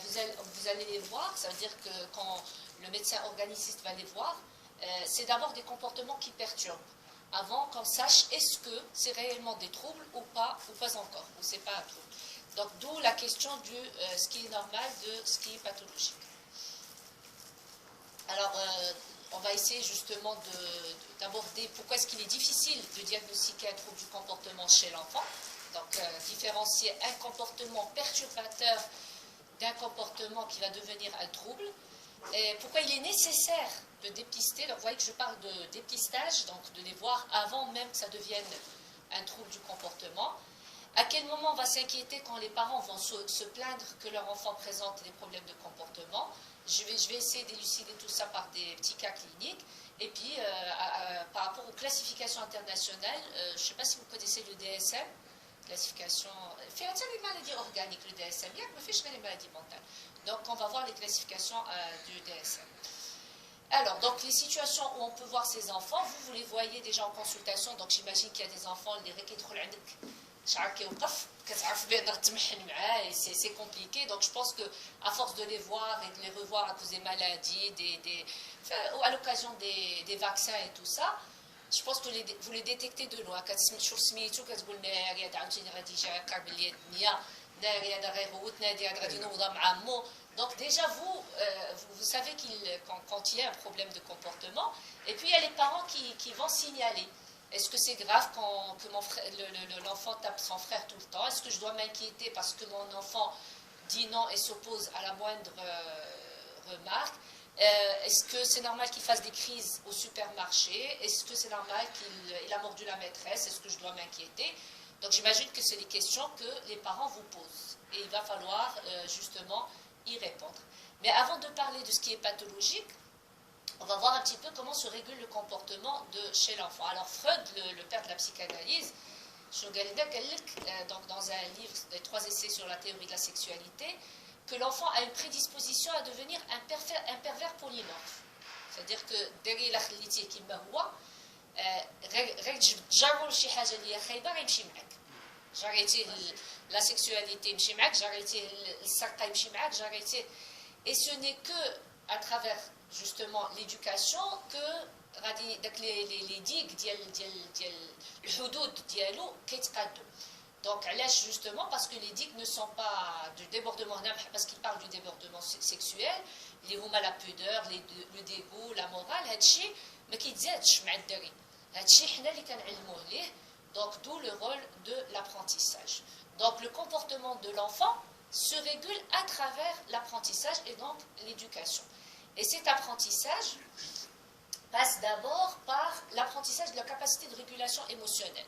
vous allez les voir, ça veut dire que quand le médecin organiste va les voir, c'est d'abord des comportements qui perturbent, avant qu'on sache est-ce que c'est réellement des troubles ou pas encore, ou c'est pas un trouble. Donc d'où la question de ce qui est normal de ce qui est pathologique. Alors, on va essayer justement d'aborder pourquoi est-ce qu'il est difficile de diagnostiquer un trouble du comportement chez l'enfant. Donc, différencier un comportement perturbateur d'un comportement qui va devenir un trouble. Et pourquoi il est nécessaire de dépister. Donc, vous voyez que je parle de dépistage, donc de les voir avant même que ça devienne un trouble du comportement. À quel moment on va s'inquiéter quand les parents vont se plaindre que leur enfant présente des problèmes de comportement? Je vais essayer d'élucider tout ça par des petits cas cliniques. Et puis, par rapport aux classifications internationales, je ne sais pas si vous connaissez le DSM, classification... fait les maladies organiques, le DSM, mais fait les maladies mentales. Donc, on va voir les classifications du DSM. Alors, donc, les situations où on peut voir ces enfants, vous les voyez déjà en consultation, donc j'imagine qu'il y a des enfants, les c'est compliqué, donc je pense qu'à force de les voir et de les revoir à cause des maladies, à l'occasion des vaccins et tout ça, je pense que vous les détectez de loin. Donc déjà vous savez quand il y a un problème de comportement, et puis il y a les parents qui vont signaler. Est-ce que c'est grave que l'enfant tape son frère tout le temps? Est-ce que je dois m'inquiéter parce que mon enfant dit non et s'oppose à la moindre remarque? Est-ce que c'est normal qu'il fasse des crises au supermarché? Est-ce que c'est normal qu'il a mordu la maîtresse? Est-ce que je dois m'inquiéter? Donc j'imagine que c'est les questions que les parents vous posent. Et il va falloir justement y répondre. Mais avant de parler de ce qui est pathologique, on va voir un petit peu comment se régule le comportement chez l'enfant. Alors Freud, le père de la psychanalyse, donc dans un livre, des 3 essais sur la théorie de la sexualité, que l'enfant a une prédisposition à devenir un pervers polymorphe. C'est-à-dire que derrière la khiliti kima huwa, j'arrêtais la sexualité, et ce n'est que à travers justement l'éducation que les digues le hudud diallo كيتقادوا. Donc justement parce que les digues ne sont pas du débordement, parce qu'ils parlent du débordement sexuel, les huma la pudeur, le dégoût, la morale, هادشي ما كيتزادش مع الدري. هادشي حنا اللي كنعلموه ليه. Donc d'où le rôle de l'apprentissage. Donc le comportement de l'enfant se régule à travers l'apprentissage et donc l'éducation. Et cet apprentissage passe d'abord par l'apprentissage de la capacité de régulation émotionnelle.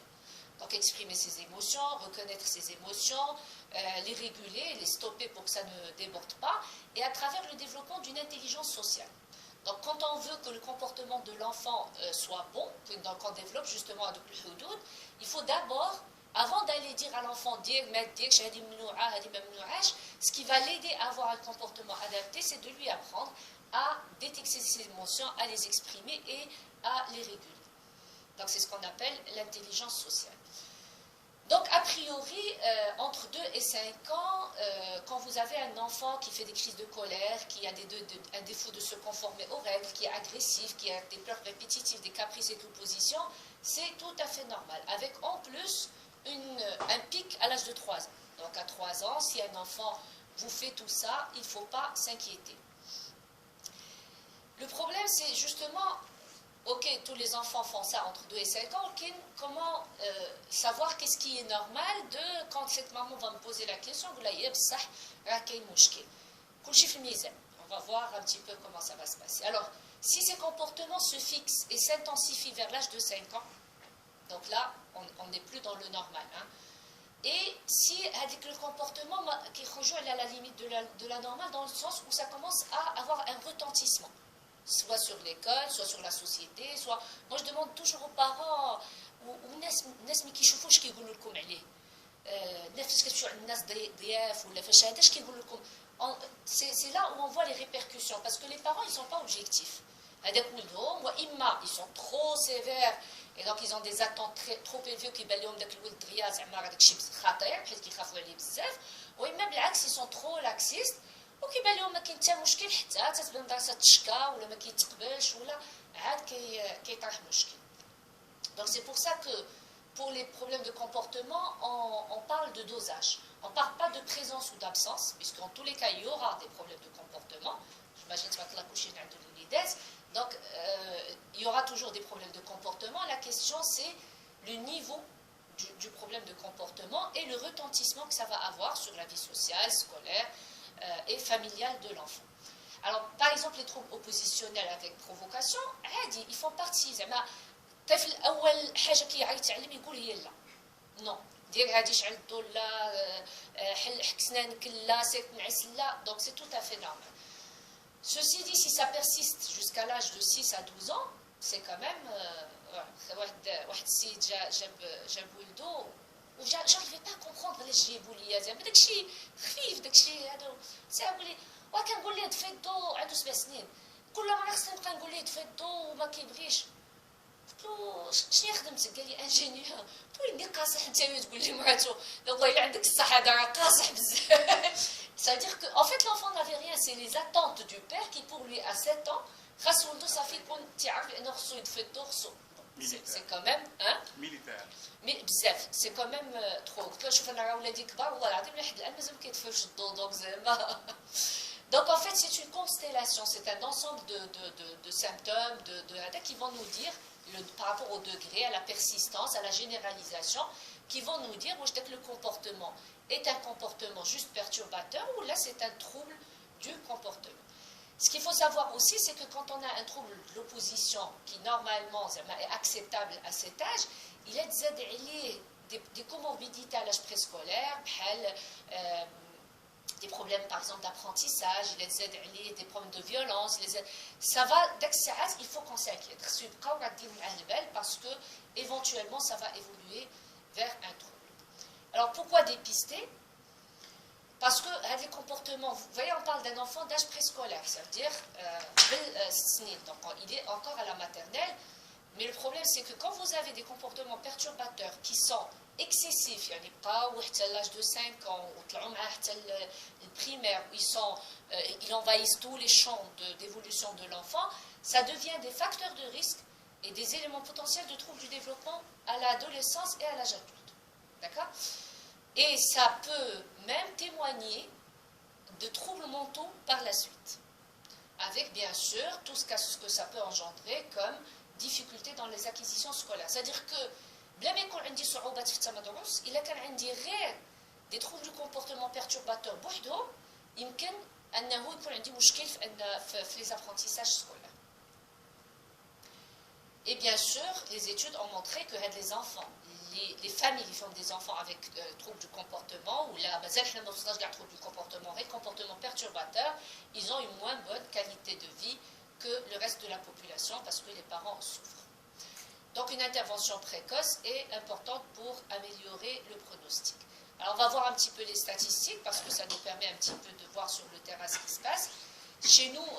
Donc exprimer ses émotions, reconnaître ses émotions, les réguler, les stopper pour que ça ne déborde pas, et à travers le développement d'une intelligence sociale. Donc quand on veut que le comportement de l'enfant soit bon, donc on développe justement avec le hudud, il faut d'abord, avant d'aller dire à l'enfant ce qui va l'aider à avoir un comportement adapté, c'est de lui apprendre à détecter ses émotions, à les exprimer et à les réguler. Donc c'est ce qu'on appelle l'intelligence sociale. Donc a priori, entre 2 et 5 ans, quand vous avez un enfant qui fait des crises de colère, qui a un défaut de se conformer aux règles, qui est agressif, qui a des pleurs répétitives, des caprices et de l'opposition, c'est tout à fait normal. Avec en plus un pic à l'âge de 3 ans. Donc à 3 ans, si un enfant vous fait tout ça, il ne faut pas s'inquiéter. Le problème, c'est justement, ok, tous les enfants font ça entre 2 et 5 ans, ok, comment savoir qu'est-ce qui est normal quand cette maman va me poser la question, on va voir un petit peu comment ça va se passer. Alors, si ces comportements se fixent et s'intensifient vers l'âge de 5 ans, donc là, on n'est plus dans le normal. Hein. Et si avec le comportement qui rejoue à la limite de la normale, dans le sens où ça commence à avoir un retentissement. Soit sur l'école, soit sur la société, soit... Moi, je demande toujours aux parents, c'est là où on voit les répercussions, parce que les parents, ils ne sont pas objectifs. Ils sont trop sévères, et donc ils ont des attentes trop élevées qui ils sont trop laxistes, وكيبان لهم ما كاين حتى مشكل حتى تتبان المدرسه تشكى ولا ما كيتقبلش ولا عاد كيطرح مشكل. Donc c'est pour ça que pour les problèmes de comportement, on parle de dosage. On ne parle pas de présence ou d'absence, puisqu'en tous les cas, il y aura des problèmes de comportement. J'imagine que la couchine de l'unidès. Donc, il y aura toujours des problèmes de comportement. La question, c'est le niveau du problème de comportement et le retentissement que ça va avoir sur la vie sociale, scolaire et familiale de l'enfant. Alors, par exemple, les troubles oppositionnels avec provocation, ils font partie. الطفل اول حاجه كيعيط يتعلم يقول هي لا نو دير هادي شعل الضوء لا حل حك سنانك لا سيك نعس لا. Donc c'est tout à fait normal. Ceci dit, si ça persiste jusqu'à l'âge de 6 à 12 ans, c'est quand même واحد السيد جاب ولدو وجارفي با كومبروندر علاش جايبو ليا زعما داكشي خفيف داكشي هذا ساعه لي وكنقول ليه طفي الضو عنده 7 سنين كل مره خصني نبقى نقول ليه طفي الضو وما كيبغيش. شنو خدمتك؟ قال لي انجينيور. قلت له قاصح انت تقول لي مراتو والله الا عندك الصح هذا راه قاصح بزاف. Ça veut dire que en fait l'enfant n'avait rien, c'est les attentes du père qui pour lui à 7 ans خاص ولدو صافي يكون تعرف انه خصو يطفي الضو خصو. C'est quand même militaire. Mais بزاف c'est quand même trop. كنشوف انا راه ولادي كبار والله العظيم لحد الان مازال ما كيطفيوش الضو دونك زعما. Donc en fait c'est une constellation, c'est un ensemble de symptômes qui vont nous dire par rapport au degré, à la persistance, à la généralisation, qui vont nous dire que le comportement est un comportement juste perturbateur ou là c'est un trouble du comportement. Ce qu'il faut savoir aussi, c'est que quand on a un trouble de l'opposition qui normalement est acceptable à cet âge, il y a des comorbidités à l'âge préscolaire, des problèmes par exemple d'apprentissage, des problèmes de violence, ça va, il faut qu'on s'inquiète. Parce que éventuellement ça va évoluer vers un trouble. Alors pourquoi dépister? Parce que les comportements, vous voyez, on parle d'un enfant d'âge préscolaire, ça veut dire donc il est encore à la maternelle, mais le problème c'est que quand vous avez des comportements perturbateurs qui sont excessifs, يعني بقاو حتى l'âge de 5 ans وطلعوا معاه حتى le primaire où ils envahissent tous les champs d'évolution de l'enfant, ça devient des facteurs de risque et des éléments potentiels de troubles du développement à l'adolescence et à l'âge adulte. D'accord? Et ça peut même témoigner de troubles mentaux par la suite, avec bien sûr tout ce que ça peut engendrer comme difficultés dans les acquisitions scolaires. C'est-à-dire que بلا ما يكون عندي صعوبات في التمدرس الا كان عندي غير دي تروبل دو كومبورتمون بيرتورباتور بوحدهم يمكن انه يكون عندي مشكل في لي ابرونتيساج سكولير. Et bien sûr, les études ont montré que les enfants, les familles qui font des enfants avec troubles du comportement, ou là, troubles du comportement et comportement perturbateur, ils ont une moins bonne qualité de vie que le reste de la population parce que les parents souffrent. Donc une intervention précoce est importante pour améliorer le pronostic. Alors on va voir un petit peu les statistiques parce que ça nous permet un petit peu de voir sur le terrain ce qui se passe. Chez nous,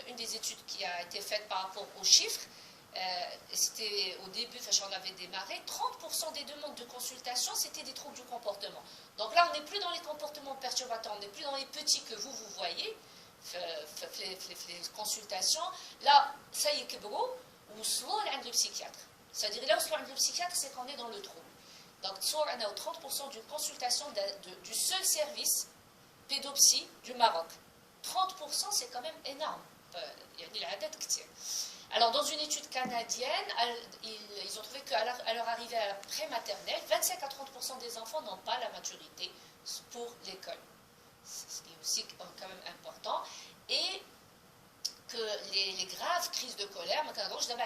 une des études qui a été faite par rapport aux chiffres, c'était au début, j'en avais démarré, 30% des demandes de consultation, c'était des troubles du comportement. Donc là, on n'est plus dans les comportements perturbateurs, on n'est plus dans les petits que vous voyez, les consultations. Là, ça y est, Kebro, ou soit le psychiatre. C'est-à-dire là où soit le psychiatre, c'est qu'on est dans le trouble. Donc, soit on a 30% d'une consultation du seul service pédopsie du Maroc. 30%, c'est quand même énorme. Il y a des Alors, dans une étude canadienne, ils ont trouvé qu'à leur arrivée à la prématernelle, 25 à 30% des enfants n'ont pas la maturité pour l'école. Ce qui est aussi quand même important. Et que les graves crises de colère,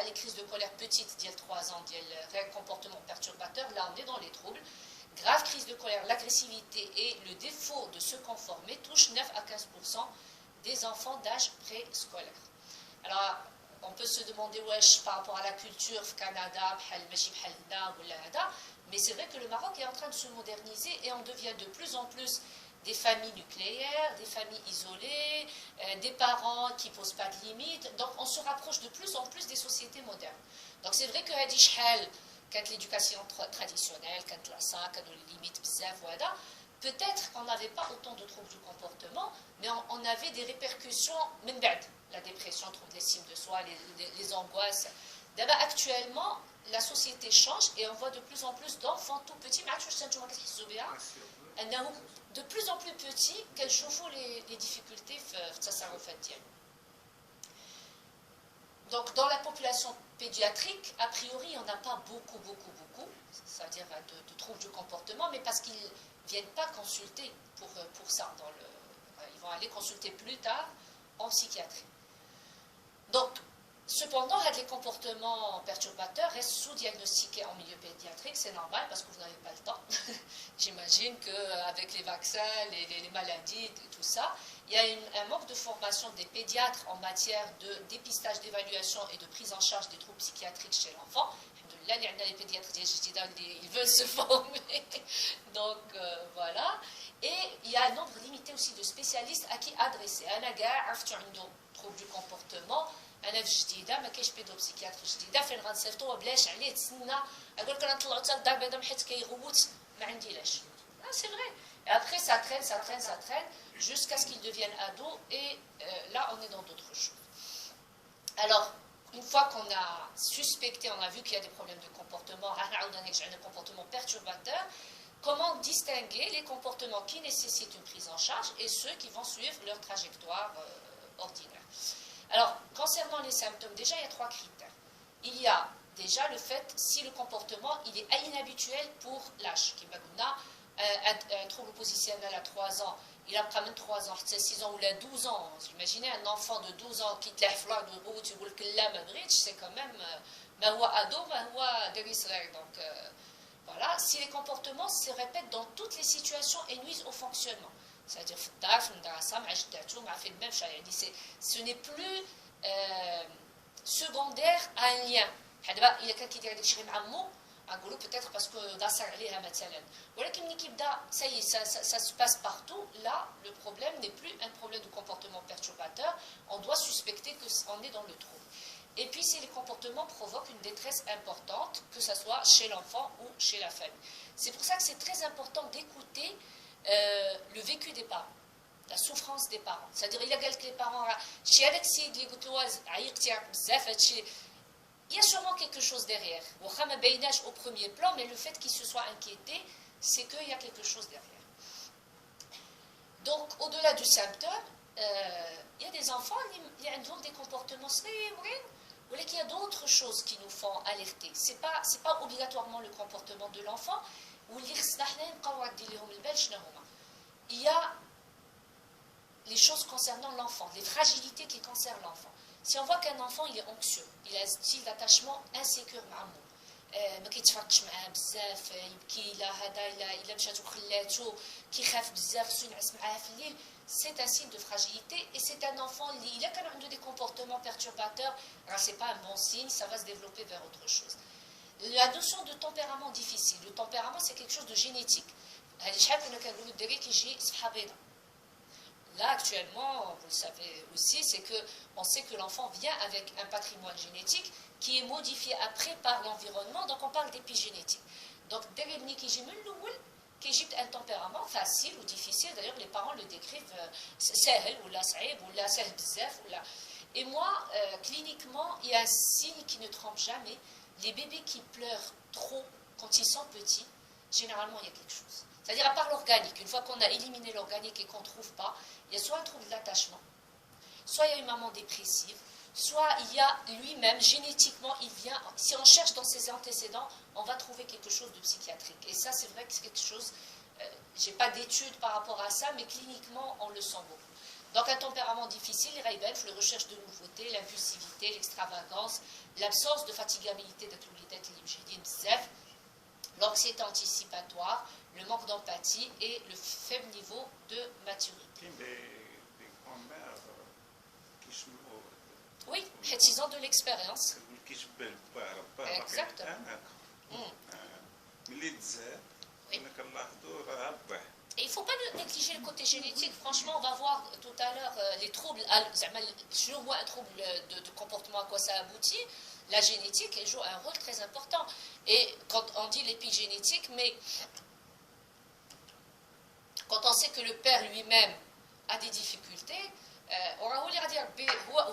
les crises de colère petites, 3 ans, le comportement perturbateur, là on est dans les troubles. Graves crises de colère, l'agressivité et le défaut de se conformer touchent 9 à 15% des enfants d'âge préscolaire. Alors, on peut se demander, par rapport à la culture, Canada, mais c'est vrai que le Maroc est en train de se moderniser et on devient de plus en plus des familles nucléaires, des familles isolées, des parents qui ne posent pas de limites. Donc on se rapproche de plus en plus des sociétés modernes. Donc c'est vrai que quand l'éducation traditionnelle, quand la ça, quand les limites bizarres, voilà, peut-être qu'on n'avait pas autant de troubles du comportement, mais on avait des répercussions, la dépression, troubles d'estime de soi, les angoisses. D'abord, actuellement, la société change et on voit de plus en plus d'enfants tout petits, de plus en plus petits, qu'elles chauffent les difficultés de. Donc, dans la population pédiatrique, a priori, on n'a pas beaucoup, c'est-à-dire de troubles du comportement, mais parce qu'ils ne viennent pas consulter pour ça. Ils vont aller consulter plus tard en psychiatrie. Donc, cependant, les comportements perturbateurs restent sous-diagnostiqués en milieu pédiatrique, c'est normal parce que vous n'avez pas le temps. J'imagine qu'avec les vaccins, les maladies et tout ça, il y a un manque de formation des pédiatres en matière de dépistage, d'évaluation et de prise en charge des troubles psychiatriques chez l'enfant. Là, il y a les pédiatres, ils veulent se former. Donc, voilà. Et il y a un nombre limité aussi de spécialistes à qui adresser. أنا كاع عرفت عنده trouble du comportement. انا في جديده ما كاينش بيدوبسيكياتر جديده فين غنصيفطو وبلاش عليه تسنى اقول لك انا نطلعو حتى للدار بعدا حيت كيغوت ما عنديلاش. C'est vrai. Et après ça traîne jusqu'à ce qu'ils deviennent ados et là on est dans d'autres choses. Alors une fois qu'on a suspecté, on a vu qu'il y a des problèmes de comportement, un comportement perturbateur, comment distinguer les comportements qui nécessitent une prise en charge et ceux qui vont suivre leur trajectoire ordinaire. Alors, concernant les symptômes, déjà, il y a 3 critères. Il y a déjà le fait si le comportement il est inhabituel pour l'âge. Un trouble positionnel à 3 ans, il a quand même 3 ans, 6 ans ou 12 ans. Imaginez un enfant de 12 ans qui te lève là de route, tu vois que là, c'est quand même ado, donc voilà, si les comportements se répètent dans toutes les situations et nuisent au fonctionnement. C'est-à-dire ce n'est plus secondaire à un lien. Il y a quelqu'un qui dit peut-être parce que ça se passe partout. Là, le problème n'est plus un problème de comportement perturbateur. On doit suspecter qu'on est dans le trouble. Et puis, si les comportements provoquent une détresse importante, que ce soit chez l'enfant ou chez la famille. C'est pour ça que c'est très important d'écouter le vécu des parents, la souffrance des parents. C'est-à-dire, il y a quelques parents, il y a sûrement quelque chose derrière. Au premier plan, mais le fait qu'ils se soient inquiétés, c'est qu'il y a quelque chose derrière. Donc, au-delà du symptôme, il y a des enfants, il y a des comportements ou qu'il y a d'autres choses qui nous font alerter. Ce n'est pas obligatoirement le comportement de l'enfant. Il y a les choses concernant l'enfant, les fragilités qui concernent l'enfant. Si on voit qu'un enfant il est anxieux, il a un style d'attachement insécure ما كيتفرقش معاه بزاف يبكي لا هذا الا مشات وخلاتو كيخاف بزاف خصو ينعس معاه في الليل, c'est un signe de fragilité et c'est un enfant il a quand même des comportements perturbateurs, c'est pas un bon signe, ça va se développer vers autre chose. La notion de tempérament difficile, le tempérament c'est quelque chose de génétique. Là, actuellement, vous le savez aussi, c'est qu'on sait que l'enfant vient avec un patrimoine génétique qui est modifié après par l'environnement, donc on parle d'épigénétique. Donc, un tempérament facile ou difficile, d'ailleurs les parents le décrivent sahel ou la saïb ou la sahel bzaf. Et moi, cliniquement, il y a un signe qui ne trompe jamais. Les bébés qui pleurent trop quand ils sont petits, généralement il y a quelque chose. C'est-à-dire à part l'organique, une fois qu'on a éliminé l'organique et qu'on ne trouve pas, il y a soit un trouble d'attachement, soit il y a une maman dépressive, soit il y a lui-même, génétiquement, il vient, si on cherche dans ses antécédents, on va trouver quelque chose de psychiatrique. Et ça, c'est vrai que c'est quelque chose, je n'ai pas d'études par rapport à ça, mais cliniquement, on le sent beaucoup. Donc un tempérament difficile, les recherches de nouveautés, l'impulsivité, l'extravagance, l'absence de fatigabilité, l'anxiété anticipatoire, le manque d'empathie et le faible niveau de maturité. Oui, ils ont de l'expérience. Exactement. Oui. Et il ne faut pas négliger le côté génétique. Franchement, on va voir tout à l'heure les troubles. Je vois un trouble de comportement, à quoi ça aboutit. La génétique, elle joue un rôle très important. Et quand on dit l'épigénétique, mais quand on sait que le père lui-même a des difficultés, on va dire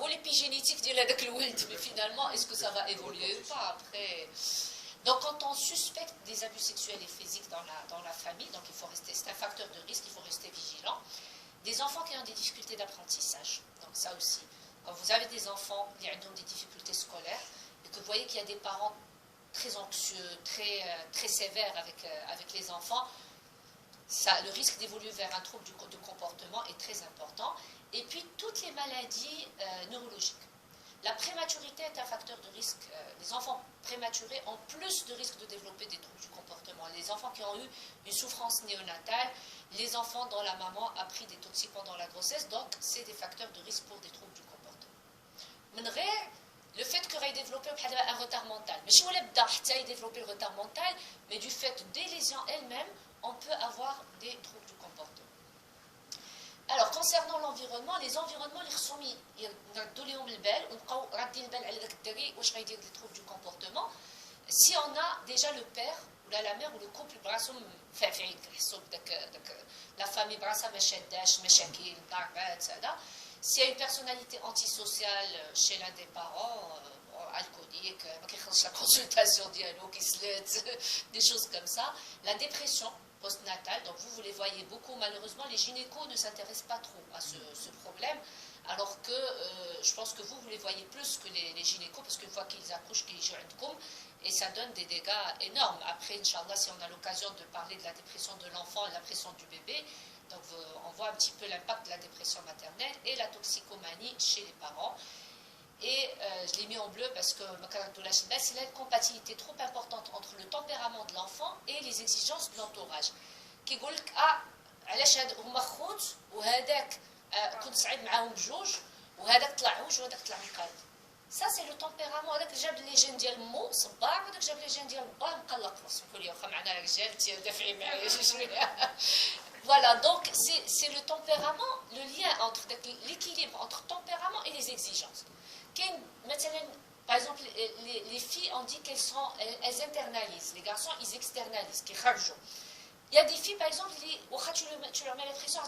l'épigénétique de mais finalement, est-ce que ça va évoluer ou pas après? Donc, quand on suspecte des abus sexuels et physiques dans la famille, donc il faut rester, c'est un facteur de risque, il faut rester vigilant. Des enfants qui ont des difficultés d'apprentissage, donc ça aussi. Quand vous avez des enfants qui ont des difficultés scolaires et que vous voyez qu'il y a des parents très anxieux, très sévères avec les enfants, le risque d'évoluer vers un trouble de comportement est très important. Et puis, toutes les maladies neurologiques. La prématurité est un facteur de risque. Les enfants prématurés ont plus de risques de développer des troubles du comportement. Les enfants qui ont eu une souffrance néonatale, les enfants dont la maman a pris des toxiques pendant la grossesse, donc c'est des facteurs de risque pour des troubles du comportement. Le fait qu'il ait développé un retard mental, mais si on a développé le retard mental, mais du fait des lésions elles-mêmes, on peut avoir des troubles du comportement. Alors, concernant l'environnement, les environnements, les ressomis, il y a des troubles du comportement. Si on a déjà le père, ou la mère, ou le couple, la famille, s'il y a une personnalité antisociale chez l'un des parents, alcoolique, la consultation, dialogue, des choses comme ça, la dépression postnatale, donc vous les voyez beaucoup, malheureusement les gynécos ne s'intéressent pas trop à ce problème, alors que je pense que vous les voyez plus que les gynécos, parce qu'une fois qu'ils accouchent, qu'ils jouent et ça donne des dégâts énormes. Après, Inch'Allah, si on a l'occasion de parler de la dépression de l'enfant et la pression du bébé, donc on voit un petit peu l'impact de la dépression maternelle et la toxicomanie chez les parents. Et je l'ai mis en bleu parce que c'est l'incompatibilité trop importante entre le tempérament de l'enfant et les exigences de l'entourage. Qui يقول لك علاش هما خوت وهذاك كنت صعيب معاهم بجوج وهذاك طلع عوج وهذاك طلع مقاد. Ça c'est le tempérament. هذاك جاب لي جين ديال مو صباع وهذاك جاب لي جين ديال با مقلق راسو كل يوم معنا رجال دافعي معايا شويه. Voilà, donc c'est le tempérament, le lien entre l'équilibre entre tempérament et les exigences. Par exemple, les filles, on dit qu'elles internalisent. Les garçons, ils externalisent. Il y a des filles, par exemple, tu leur mets la pression,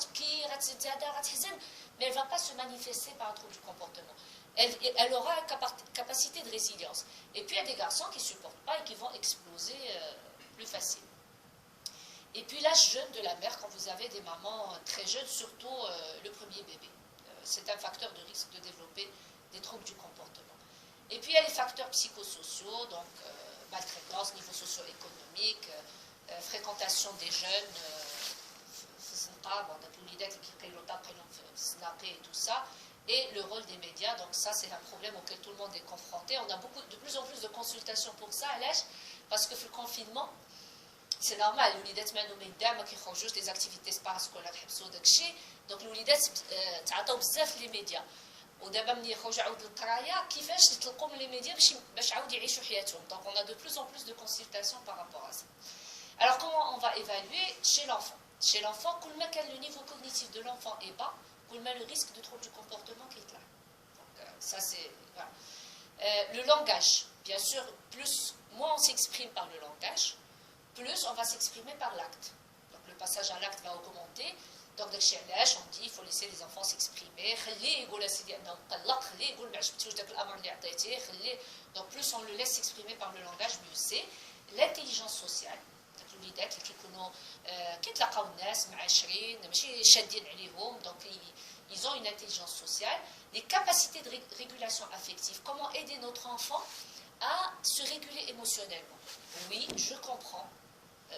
mais elle ne va pas se manifester par un trouble du comportement. Elle aura une capacité de résilience. Et puis, il y a des garçons qui ne supportent pas et qui vont exploser plus facilement. Et puis, l'âge jeune de la mère, quand vous avez des mamans très jeunes, surtout le premier bébé. C'est un facteur de risque de développer des troubles du comportement. Et puis il y a les facteurs psychosociaux, donc maltraitance, niveau socio-économique, fréquentation des jeunes, et tout ça, et le rôle des médias. Donc ça c'est un problème auquel tout le monde est confronté. On a de plus en plus de consultations pour ça, parce que le confinement, c'est normal, les activités parascolaires, donc les médias. ودابا ملي يخرجوا عاود للقرايه كيفاش يطلقوا من لي ميديا باش عاود يعيشوا حياتهم. Donc on a de plus en plus de consultations par rapport à ça. Alors comment on va évaluer chez l'enfant? Chez l'enfant, كل ما كان le niveau cognitif de l'enfant est bas, كل ما le risque de trouble du comportement qui est là. Donc ça c'est voilà. Le langage, bien sûr, moins on s'exprime par le langage, plus on va s'exprimer par l'acte. Donc le passage à l'acte va augmenter. Donc, on dit qu'il faut laisser les enfants s'exprimer. Donc, plus on le laisse s'exprimer par le langage, mieux c'est. L'intelligence sociale. Donc, ils ont une intelligence sociale. Les capacités de régulation affective. Comment aider notre enfant à se réguler émotionnellement? Oui, je comprends.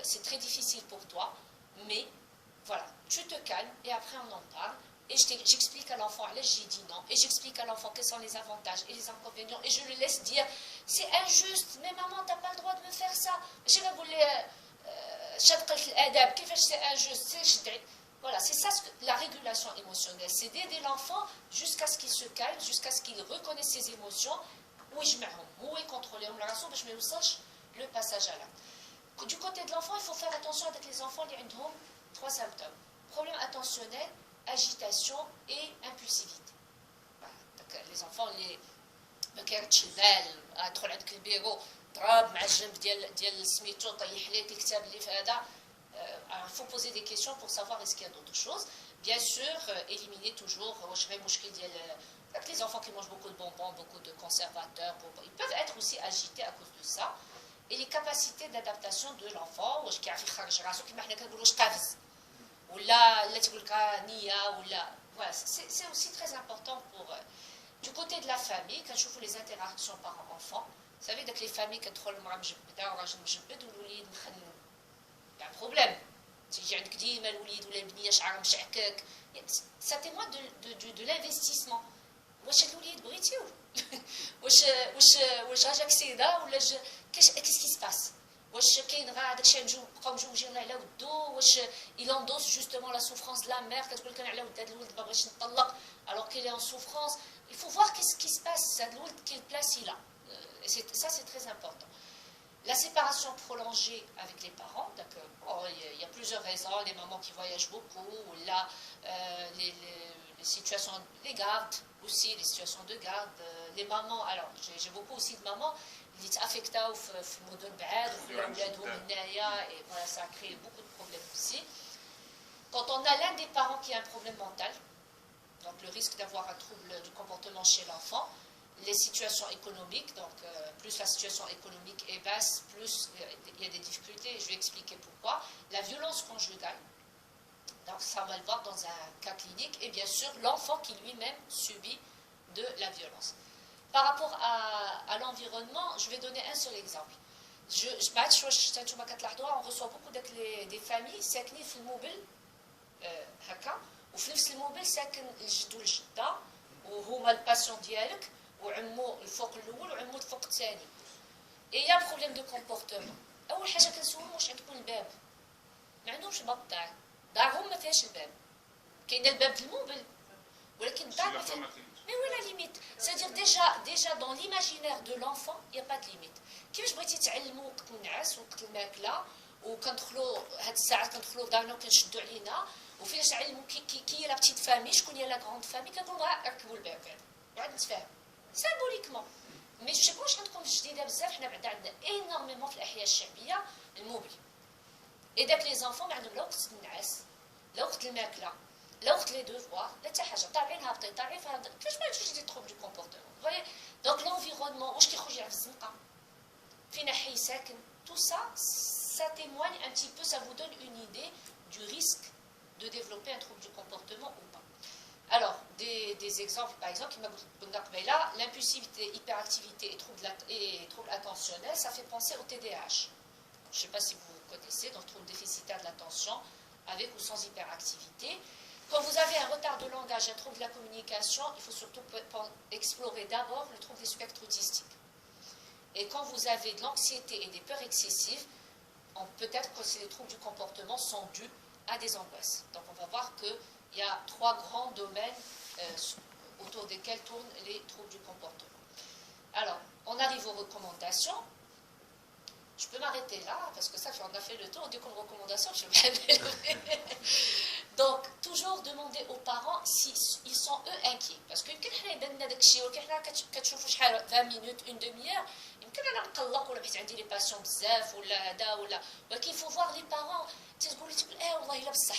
C'est très difficile pour toi, mais voilà, tu te calmes et après on en parle. Et j'explique à l'enfant, allez, j'ai dit non. Et j'explique à l'enfant quels sont les avantages et les inconvénients. Et je le laisse dire, c'est injuste, mais maman, t'as pas le droit de me faire ça. Je vais vous c'est injuste. Voilà, c'est ça la régulation émotionnelle. C'est d'aider l'enfant jusqu'à ce qu'il se calme, jusqu'à ce qu'il reconnaisse ses émotions. Où est contrôlé, le passage à l'acte. Du côté de l'enfant, il faut faire attention avec les enfants, les ont 3 symptômes. Problème attentionnel, agitation et impulsivité. Donc, les enfants, ما كيردش البال ادخل عندك البيرو ضرب مع الجنب ديال سميتو طيح ليك الكتاب اللي في هذا il faut poser des questions pour savoir est-ce qu'il y a d'autres choses. Bien sûr, éliminer toujours les enfants qui mangent beaucoup de bonbons, beaucoup de conservateurs, ils peuvent être aussi agités à cause de ça. Et les capacités d'adaptation de l'enfant, voilà, c'est aussi très important pour... du côté de la famille, quand je vois les interactions parents-enfants, vous savez, donc les familles, quand il y a un problème. Ça témoigne de l'investissement. Qu'est-ce qui se passe? Il endosse justement la souffrance de la mère alors qu'elle est en souffrance. Il faut voir qu'est-ce qui se passe, quelle place il a. Ça, c'est très important. La séparation prolongée avec les parents, il y a plusieurs raisons, les mamans qui voyagent beaucoup, ou là, les situations, les gardes aussi, les situations de garde, les mamans, alors j'ai beaucoup aussi de mamans qui sont affectées au modèle bad, et voilà, ça a créé beaucoup de problèmes aussi. Quand on a l'un des parents qui a un problème mental, donc le risque d'avoir un trouble du comportement chez l'enfant, les situations économiques, donc plus la situation économique est basse, plus il y a des difficultés, je vais expliquer pourquoi. La violence conjugale, donc ça on va le voir dans un cas clinique, et bien sûr l'enfant qui lui-même subit de la violence. Par rapport à l'environnement, je vais donner un seul exemple. On reçoit beaucoup des familles ساكنين في الموبل هكا وفي نفس الموبل ساكن الجد والجده وهما الباسيون ديالك وعمو الفوق الاول وعمو الفوق الثاني. Et il y a un problème de comportement. اول حاجه كنسولهم واش عندكم الباب؟ ما عندهمش باب الدار، دارهم ما فيهاش الباب. كاين الباب في الموبل ولكن الدار ما فيهاش. Mais où est la limite? C'est-à-dire déjà dans l'imaginaire de l'enfant, il n'y a pas de limite. كيفاش بغيتي تعلموا وقت النعاس وقت الماكله وكندخلوا هاد الساعات كندخلوا دارنا وكنشدوا علينا وفاش علموا كي لا بتيت فامي شكون هي لا غروند فامي كنقولوا ركبوا الباب وعاد نتفاهم سيمبوليكمون. مي جو سي با واش عندكم جديده بزاف، حنا بعدا عندنا انورميمون في الاحياء الشعبيه الموبل. اي داك لي زونفون ما عندهم لا وقت النعاس لا وقت الماكله لا وقت لي دوفوار لا حتى حاجه، طالعين هابطين طالعين فهاد كيفاش ما يجوش دي تروب دو كومبورتمون. فوايي دونك لونفيرونمون واش كيخرج يلعب في الزنقه فينا حي ساكن tout ça, ça témoigne un petit peu, ça vous donne une idée du risque de développer un trouble du comportement ou pas. Alors, des exemples, par exemple, l'impulsivité, hyperactivité et trouble attentionnel, ça fait penser au TDAH. Je ne sais pas si vous connaissez, donc trouble déficitaire de l'attention, avec ou sans hyperactivité. Quand vous avez un retard de langage, un trouble de la communication, il faut surtout explorer d'abord le trouble des spectres autistiques. Et quand vous avez de l'anxiété et des peurs excessives, peut-être que les troubles du comportement sont dus à des angoisses. Donc on va voir qu'il y a 3 grands domaines autour desquels tournent les troubles du comportement. Alors, on arrive aux recommandations. Je peux m'arrêter là, parce que ça, on a fait le tour. Dès qu'on a recommandations, je vais m'élever. Donc, toujours demander aux parents s'ils sont eux inquiets. Parce que quand on a 20 minutes, une demi-heure, يمكن انا نقلق ولا بحيت عندي لي باسيون بزاف ولا هذا ولا، ولكن فو فواغ لي بارون تقول والله الا بصح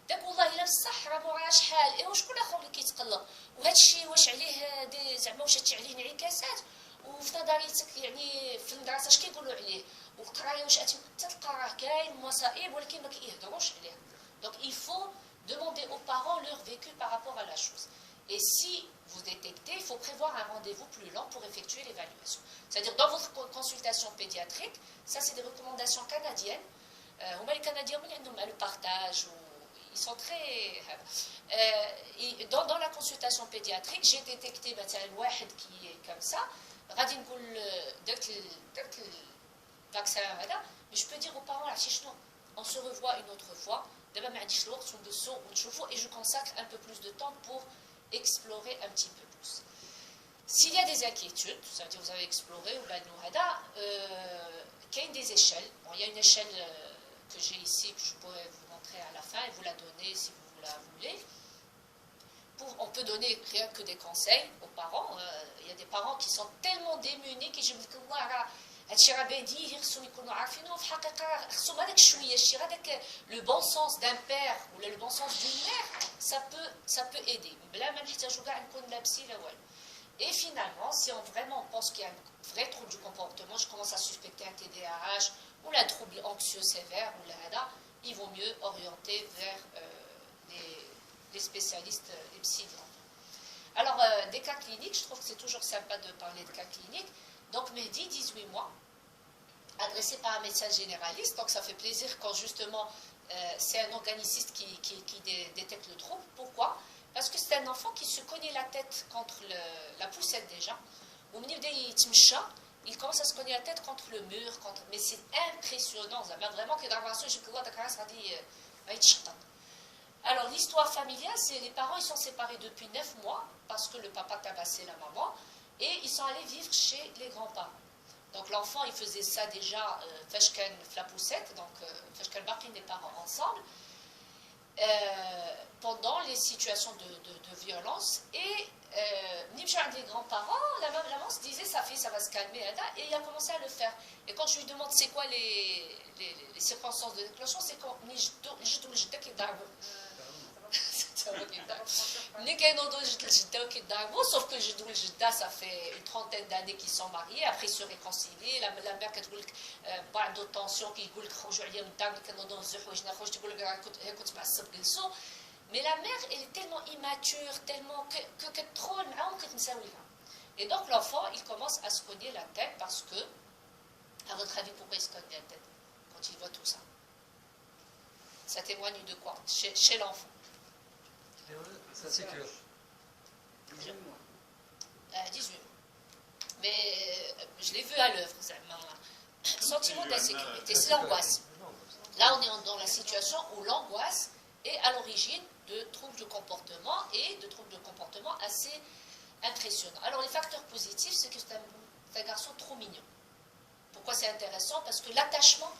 داك والله الا بصح راه موراه شحال ايوا شكون اخر اللي كيتقلق وهذا الشيء واش عليه زعما واش هادشي عليه انعكاسات وفي نظريتك يعني في المدرسه اش كيقولوا عليه والقرايه واش حتى القراه كاين مصائب ولكن ما كيهضروش عليها. Donc il faut demander aux parents leur vécu par rapport à la chose. Et si vous détectez, il faut prévoir un rendez-vous plus lent pour effectuer l'évaluation. C'est-à-dire dans votre consultation pédiatrique, ça c'est des recommandations canadiennes. Les Canadiens, le partage, ils sont très... dans la consultation pédiatrique, j'ai détecté un واحد qui est comme ça, غادي نقول داك الفاكسان هذا, mais je peux dire aux parents, on se revoit une autre fois, d'abord ما عنديش الوقت ونجلسوا ونشوفوا, et je consacre un peu plus de temps pour explorer un petit peu plus. S'il y a des inquiétudes, ça veut dire que vous avez exploré, ou qu'il y a des échelles. Bon, il y a une échelle que j'ai ici, que je pourrais vous montrer à la fin, et vous la donner si vous la voulez. On peut donner rien que des conseils aux parents. Il y a des parents qui sont tellement démunis qu'ils disent que هادشي راه بايديه خصهم يكونوا عارفينه في الحقيقه خصهم هذاك شويه الشيء هذاك لو بون سونس دان بير ولا لو بون سونس دون مير ça peut aider بلا ما نحتاجوا كاع نكون لابسين لا والو. Et finalement, si on vraiment pense qu'il y a un vrai trouble du comportement, je commence à suspecter un TDAH ou un trouble anxieux sévère ou l'ADA, il vaut mieux orienter vers les spécialistes, les psychiatres. Alors, des cas cliniques, je trouve que c'est toujours sympa de parler de cas cliniques. Donc, Mehdi, 18 mois, adressé par un médecin généraliste, donc ça fait plaisir quand justement c'est un organiste qui détecte le trouble. Pourquoi ? Parce que c'est un enfant qui se cognait la tête contre la poussette déjà. Au milieu des Tmcha, il commence à se cogner la tête contre le mur, mais c'est impressionnant. Vraiment que dans la je peux voir alors l'histoire familiale, c'est les parents, ils sont séparés depuis 9 mois parce que le papa tabassait la maman et ils sont allés vivre chez les grands-parents. Donc l'enfant, il faisait ça déjà, Feshken, la poussette, donc Feshken Barkin, les parents ensemble. Pendant les situations de violence et les grands-parents, la maman se disait ça va se calmer et il a commencé à le faire. Et quand je lui demande c'est quoi les circonstances de déclenchement, c'est quand sauf que Jidda, ça fait une trentaine d'années qu'ils sont mariés, après ils se réconcilient, la mère qui dit بعض tensions qui يقول لك خرجوا عليا من الدار كنوضوا نزحوا وجنا خرجت تقول لك كنت معصب جلسوا. Mais la mère, elle est tellement immature, tellement que trop معاهم كتنساويها. Et donc l'enfant, il commence à se cogner la tête parce que, à votre avis, pourquoi il se cogne la tête quand il voit tout ça? Ça témoigne de quoi chez l'enfant? Ça c'est que 18 mois. 18 mois. Mais je l'ai vu à l'œuvre, sentiment d'insécurité, c'est l'angoisse. Là, on est dans la situation où l'angoisse est à l'origine de troubles de comportement et de troubles de comportement assez impressionnants. Alors, les facteurs positifs, c'est que c'est un garçon trop mignon. Pourquoi c'est intéressant? Parce que l'attachement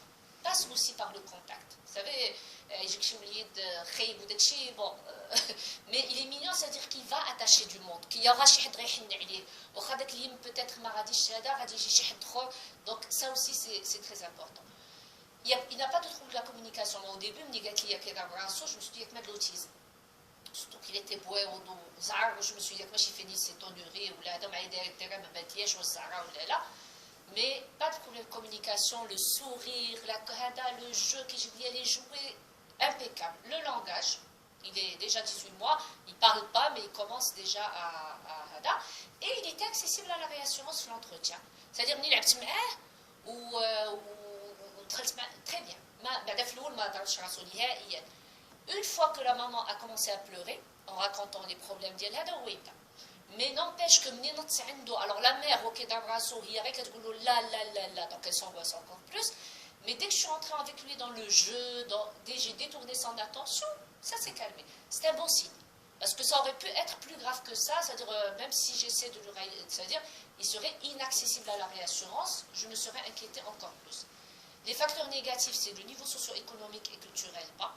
passe aussi par le contact. Vous savez, bon, mais il est mignon, c'est-à-dire qu'il va attacher du monde, qu'il y aura peut-être donc ça aussi c'est très important. Il n'a pas de trouble de la communication. Moi, au début, je me suis dit qu'il y a de l'autisme. Surtout qu'il était beau je me suis dit que j'ai fini ses tonneries ou là, mais pas de problème de communication, le sourire, le jeu que j'ai dit, les jouer impeccable. Le langage, il est déjà 18 mois, il ne parle pas, mais il commence déjà à et il était accessible à la réassurance sur l'entretien. C'est-à-dire, ou très bien. Une fois que la maman a commencé à pleurer, en racontant les problèmes d'elle, mais n'empêche que alors la mère, ok, donc elle s'angoisse encore plus, mais dès que je suis entrée avec lui dans le jeu, dès que j'ai détourné son attention, ça s'est calmé. C'est un bon signe. Parce que ça aurait pu être plus grave que ça, c'est-à-dire, même si j'essaie de le... C'est-à-dire, il serait inaccessible à la réassurance, je me serais inquiétée encore plus. Les facteurs négatifs, c'est le niveau socio-économique et culturel bas,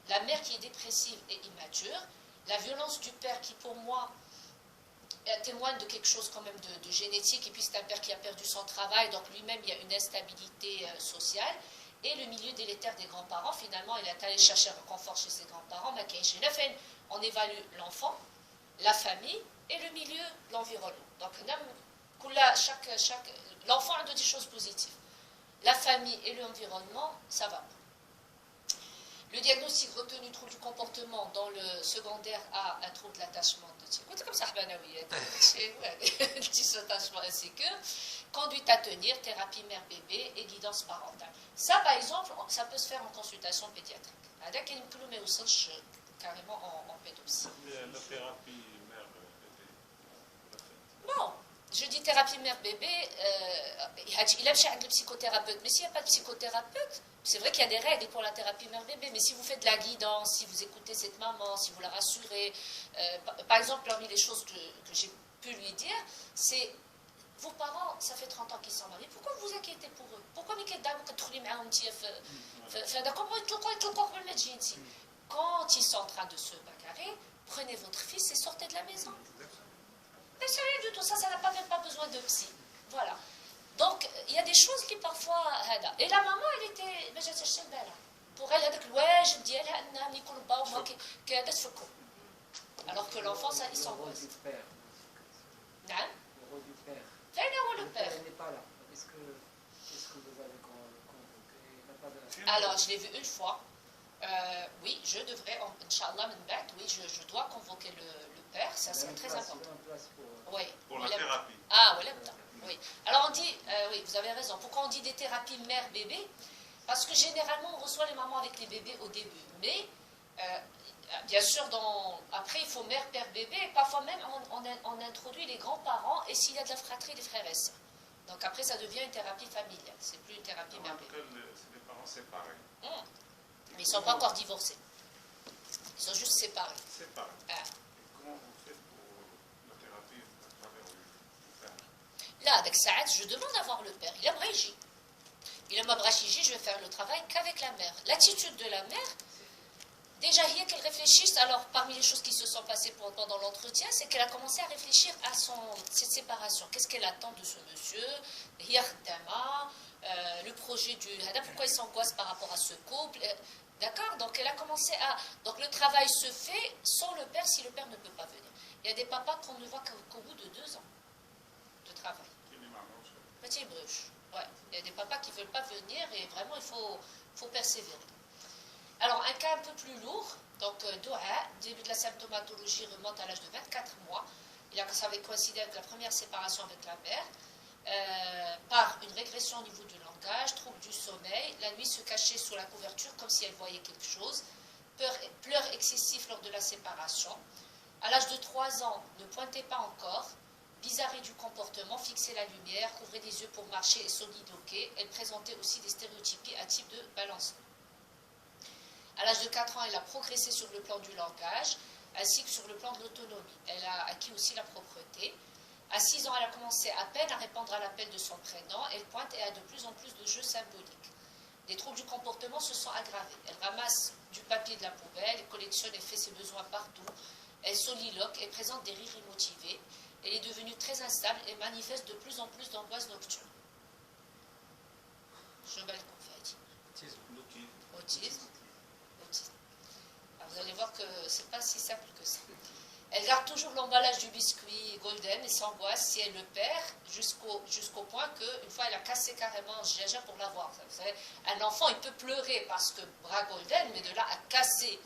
la mère qui est dépressive et immature, la violence du père qui, pour moi, témoigne de quelque chose quand même de génétique, et puis c'est un père qui a perdu son travail, donc lui-même, il y a une instabilité sociale, et le milieu délétère des grands-parents, finalement, il est allé chercher un confort chez ses grands-parents, on évalue l'enfant, la famille, et le milieu, l'environnement. Donc, l'enfant a des choses positives. La famille et l'environnement, ça va. Le diagnostic retenu trouble du comportement dans le secondaire a un trouble de l'attachement de type. Comme ça, attachement insécure, conduite à tenir, thérapie mère-bébé et guidance parentale. Ça, par exemple, ça peut se faire en consultation pédiatrique. Avec une plume et carrément en pédopsie. La thérapie mère-bébé. Non. Je dis thérapie mère-bébé, il a chez le psychothérapeute, mais s'il n'y a pas de psychothérapeute, c'est vrai qu'il y a des règles pour la thérapie mère-bébé, mais si vous faites de la guidance, si vous écoutez cette maman, si vous la rassurez, par exemple, parmi les choses que j'ai pu lui dire, c'est, vos parents, ça fait 30 ans qu'ils sont mariés, pourquoi vous vous inquiétez pour eux? Pourquoi quand ils sont en train de se bagarrer, prenez votre fils et sortez de la maison. Mais c'est rien du tout, ça n'a même pas besoin de psy. Voilà. Donc, il y a des choses qui parfois et la maman elle était pour elle هذاك الواجب ديالها انهم يكونوا با وما كذا تفكوا alors que l'enfant ça il s'angoisse. نعم. Le rôle du père. فين هو le père? Il n'est pas là. Est-ce que vous avez convoqué? Il n'a pas de... Alors je l'ai vu une fois. Oui, je devrais, Inch'Allah, oui, je dois convoquer le père, ça c'est très important. Oui. Pour la thérapie. Ah, oui. Alors on dit, oui, vous avez raison. Pourquoi on dit des thérapies mère-bébé? Parce que généralement on reçoit les mamans avec les bébés au début. Mais bien sûr, après il faut mère, père, bébé. Et parfois même on introduit les grands-parents et s'il y a de la fratrie, les frères et sœurs. Donc après ça devient une thérapie familiale. C'est plus une thérapie mère-bébé. C'est des parents séparés. Mais ils ne sont pas encore divorcés. Ils sont juste séparés. Séparés. Et comment vous faites pour la thérapie à travers le père? Là, avec Saad, je demande à voir le père. Il aimerait J. Il aimerait J, je vais faire le travail qu'avec la mère. L'attitude de la mère, déjà, il y a qu'elle réfléchisse. Alors, parmi les choses qui se sont passées pendant l'entretien, c'est qu'elle a commencé à réfléchir à cette séparation. Qu'est-ce qu'elle attend de ce monsieur? Le projet du Hada, pourquoi il s'angoisse par rapport à ce couple? D'accord? Donc elle a commencé à... Donc le travail se fait sans le père si le père ne peut pas venir. Il y a des papas qu'on ne voit qu'au bout de 2 ans de travail. Petit bruche. Ouais. Il y a des papas qui ne veulent pas venir et vraiment il faut persévérer. Alors un cas un peu plus lourd, donc Doha, début de la symptomatologie remonte à l'âge de 24 mois. Ça avait coïncidé avec la première séparation avec la mère. Par une régression au niveau du langage, trouble du sommeil, la nuit se cachait sous la couverture comme si elle voyait quelque chose, pleurs excessifs lors de la séparation. À l'âge de 3 ans, ne pointait pas encore, bizarrerie du comportement, fixait la lumière, ouvrait des yeux pour marcher et soliloquer. Elle présentait aussi des stéréotypies à type de balancement. À l'âge de 4 ans, elle a progressé sur le plan du langage, ainsi que sur le plan de l'autonomie. Elle a acquis aussi la propreté. À 6 ans, elle a commencé à peine à répondre à l'appel de son prénom. Elle pointe et a de plus en plus de jeux symboliques. Les troubles du comportement se sont aggravés. Elle ramasse du papier de la poubelle, elle collectionne et fait ses besoins partout. Elle soliloque et présente des rires immotivés. Elle est devenue très instable et manifeste de plus en plus d'angoisse nocturne. Je vais le confesse. Autisme. Alors, vous allez voir que c'est pas si simple que ça. Elle garde toujours l'emballage du biscuit Golden et s'angoisse si elle le perd jusqu'au point qu'une fois elle a cassé carrément ce jaja pour l'avoir. Vous savez, un enfant il peut pleurer parce que bras Golden, mais de là à casser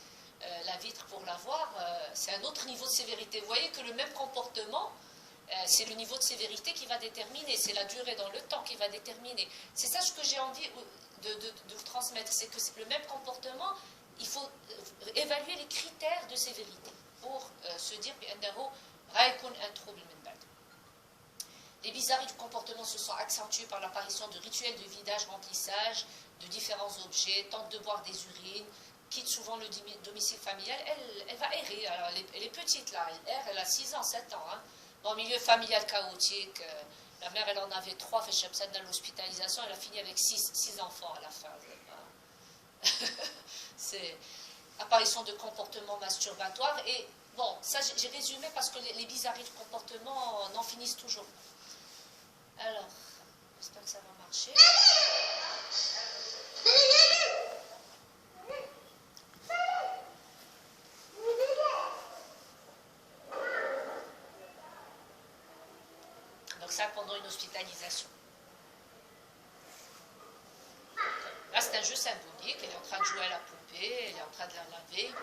la vitre pour l'avoir, c'est un autre niveau de sévérité. Vous voyez que le même comportement, c'est le niveau de sévérité qui va déterminer, c'est la durée dans le temps qui va déterminer. C'est ça ce que j'ai envie de vous transmettre, c'est que le même comportement, il faut évaluer les critères de sévérité pour se dire un trouble mental. Les bizarreries du comportement se sont accentuées par l'apparition de rituels de vidage, remplissage de différents objets, tente de boire des urines, quitte souvent le domicile familial. Elle va errer. Alors, elle est petite là, elle erre, elle a 6 ans, 7 ans. Hein. Dans le milieu familial chaotique, la mère elle en avait 3, fait dans l'hospitalisation, elle a fini avec 6 enfants à la fin. C'est apparition de comportements masturbatoires et bon, ça j'ai résumé parce que les bizarreries de comportement n'en finissent toujours pas. Alors, j'espère que ça va marcher. Donc ça pendant une hospitalisation. Là, c'est un jeu symbolique. Elle est en train de jouer à la poupée, elle est en train de la laver.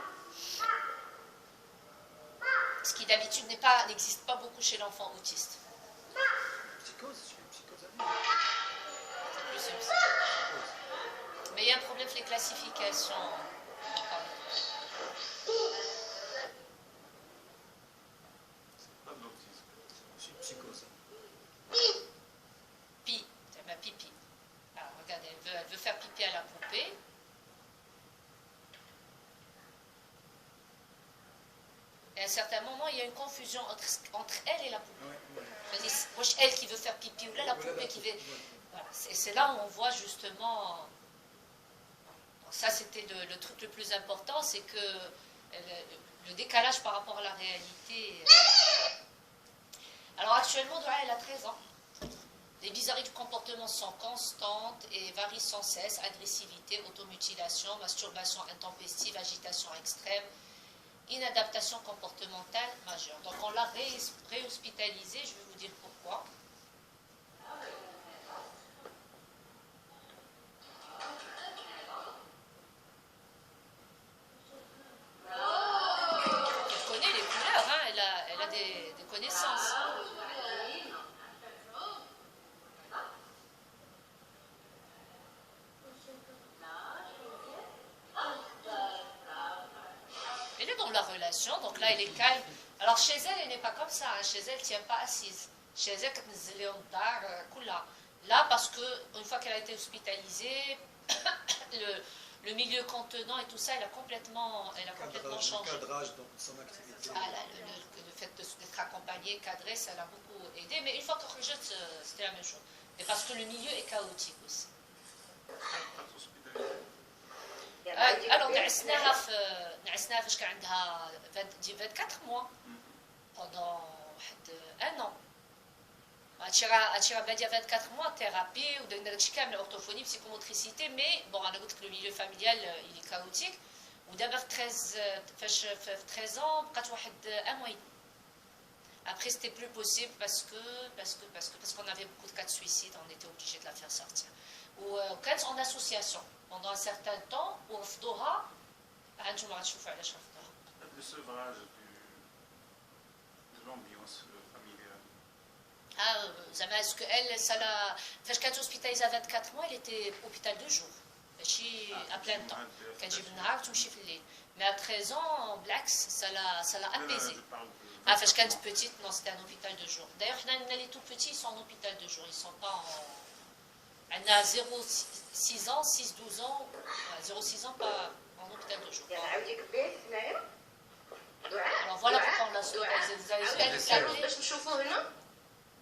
Ce qui d'habitude n'existe pas beaucoup chez l'enfant autiste. Psychose, c'est une psychose. C'est plus une psychose. Mais il y a un problème avec les classifications. C'est pas de l'autisme. C'est une psychose. C'est ma pipi. Alors, regardez, elle veut faire pipi à la poupée. Et à un certain moment, il y a une confusion entre elle et la poupée. Moi, elle qui veut faire pipi ou là, la poupée qui veut... Voilà. C'est là où on voit justement... Donc ça, c'était le truc le plus important, c'est que le décalage par rapport à la réalité... Alors actuellement, Doha, elle a 13 ans. Les bizarreries du comportement sont constantes et varient sans cesse: agressivité, automutilation, masturbation intempestive, agitation extrême, inadaptation comportementale majeure. Donc on l'a réhospitalisé, je vais vous dire pourquoi. Elle connaît les couleurs, hein, elle a des connaissances. Elle est dans la relation, donc là elle est calme. Alors chez elle, elle n'est pas comme ça, hein. Chez elle, elle ne tient pas assise. Chez elle, là, parce qu'une fois qu'elle a été hospitalisée, le milieu contenant et tout ça, elle a complètement changé. Le cadrage donc, de son activité. Ah, là, le fait d'être accompagnée, cadrée, ça l'a beaucoup aidé. Mais une fois que rejette, c'était la même chose. Et parce que le milieu est chaotique aussi. Alors, نعسناها فاش كان عندها 24 mois pendant un an. هادشي راه باديه 24 mois thérapie ودرنا داكشي كامل orthophonie psychomotricité, mais bon انا قلت لك le milieu familial il est chaotique. ودابا في 13 ans بقات واحد un mois et demi. Après c'était plus possible parce qu'on avait beaucoup de cas de suicide, on était obligé de la faire sortir. وكانت en association pendant un certain temps ورفضوها. هانتوما غتشوفوا علاش رفضوها. Le sevrage de l'ambiance familiale. Ah, زعما اسكو elle ça l'a فاش كانت hospitalisée à 24 mois elle était hôpital de jour ماشي à plein temps. كتجي بالنهار وتمشي في الليل. Mais à 13 ans بالعكس ça l'a apaisée. Ah, فاش كانت petite, non, c'était un hôpital de jour. D'ailleurs, les tout petits, ils sont en hôpital de jour. Ils ne sont pas en... Elle a 0,6 ans, 6-12 ans, 0,6 ans, pas en hôpital de jour. Alors voilà pourquoi on l'a hospitalisé. Vous avez vu.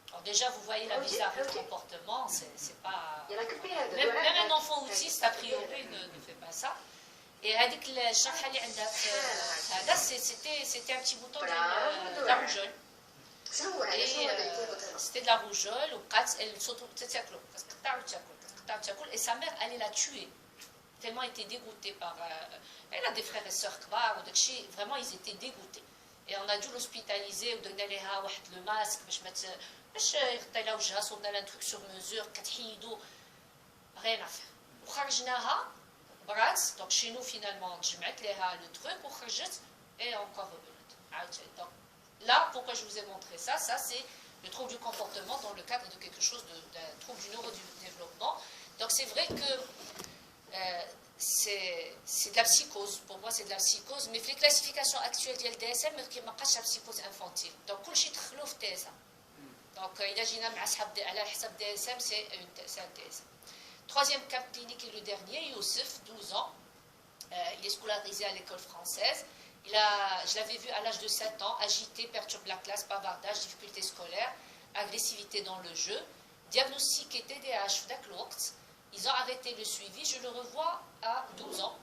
Alors déjà, vous voyez la bizarrerie de comportement, c'est pas... Même un enfant autiste, a priori, ne fait pas ça. Et هذيك الشرحه اللي عندها في هذا c'était un petit bouton de la rougeole. Et c'était de la rougeole وبقات elle تاكلو كتقطع وتاكل et sa mère allait la tuer tellement elle était dégoûtée par elle a des frères et sœurs كبار وداكشي vraiment ils étaient dégoûtés et on a dû l'hospitaliser ودرنا ليها واحد لو ماسك باش يغطي لها وجهها صوبنا لها truc sur mesure كتحيدو rien à faire وخرجناها برات. Donc chez nous finalement جمعت لها le truc وخرجت et encore revenue عاوتاني. Donc là pourquoi je vous ai montré ça c'est le trouble du comportement dans le cadre de quelque chose d'un trouble du neurodéveloppement. Donc c'est vrai que c'est de la psychose. Pour moi c'est de la psychose, mais في الكلاسيفيكاسيون actuelle ديال DSM ما بقاش la psychose infantile. Donc كلشي دخلوا في TSA. Donc إذا جينا مع على حسب DSM c'est un TSA. Troisième cas clinique et le dernier, Youssef, 12 ans. Il est scolarisé à l'école française. Je l'avais vu à l'âge de 7 ans, agité, perturbe la classe, bavardage, difficultés scolaires, agressivité dans le jeu. Diagnostiqué TDAH d'Aklourt. Ils ont arrêté le suivi. Je le revois à 12 ans.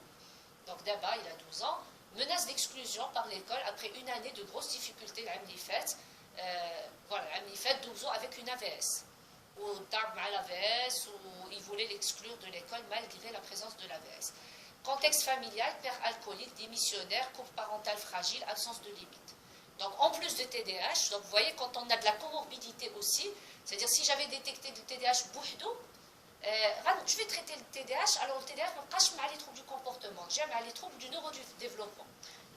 Donc d'abord, il a 12 ans. Menace d'exclusion par l'école après une année de grosses difficultés, voilà, 12 ans avec une AVS. Ou d'armes à l'AVS, ou il voulait l'exclure de l'école malgré la présence de l'AVS. Contexte familial, père alcoolique, démissionnaire, couple parental fragile, absence de limite. Donc en plus de TDAH, donc vous voyez quand on a de la comorbidité aussi, c'est-à-dire si j'avais détecté du TDAH bouhdou, je vais traiter le TDAH, alors le TDAH ما بقاش مع les troubles du comportement, j'ai مع les troubles du neurodéveloppement.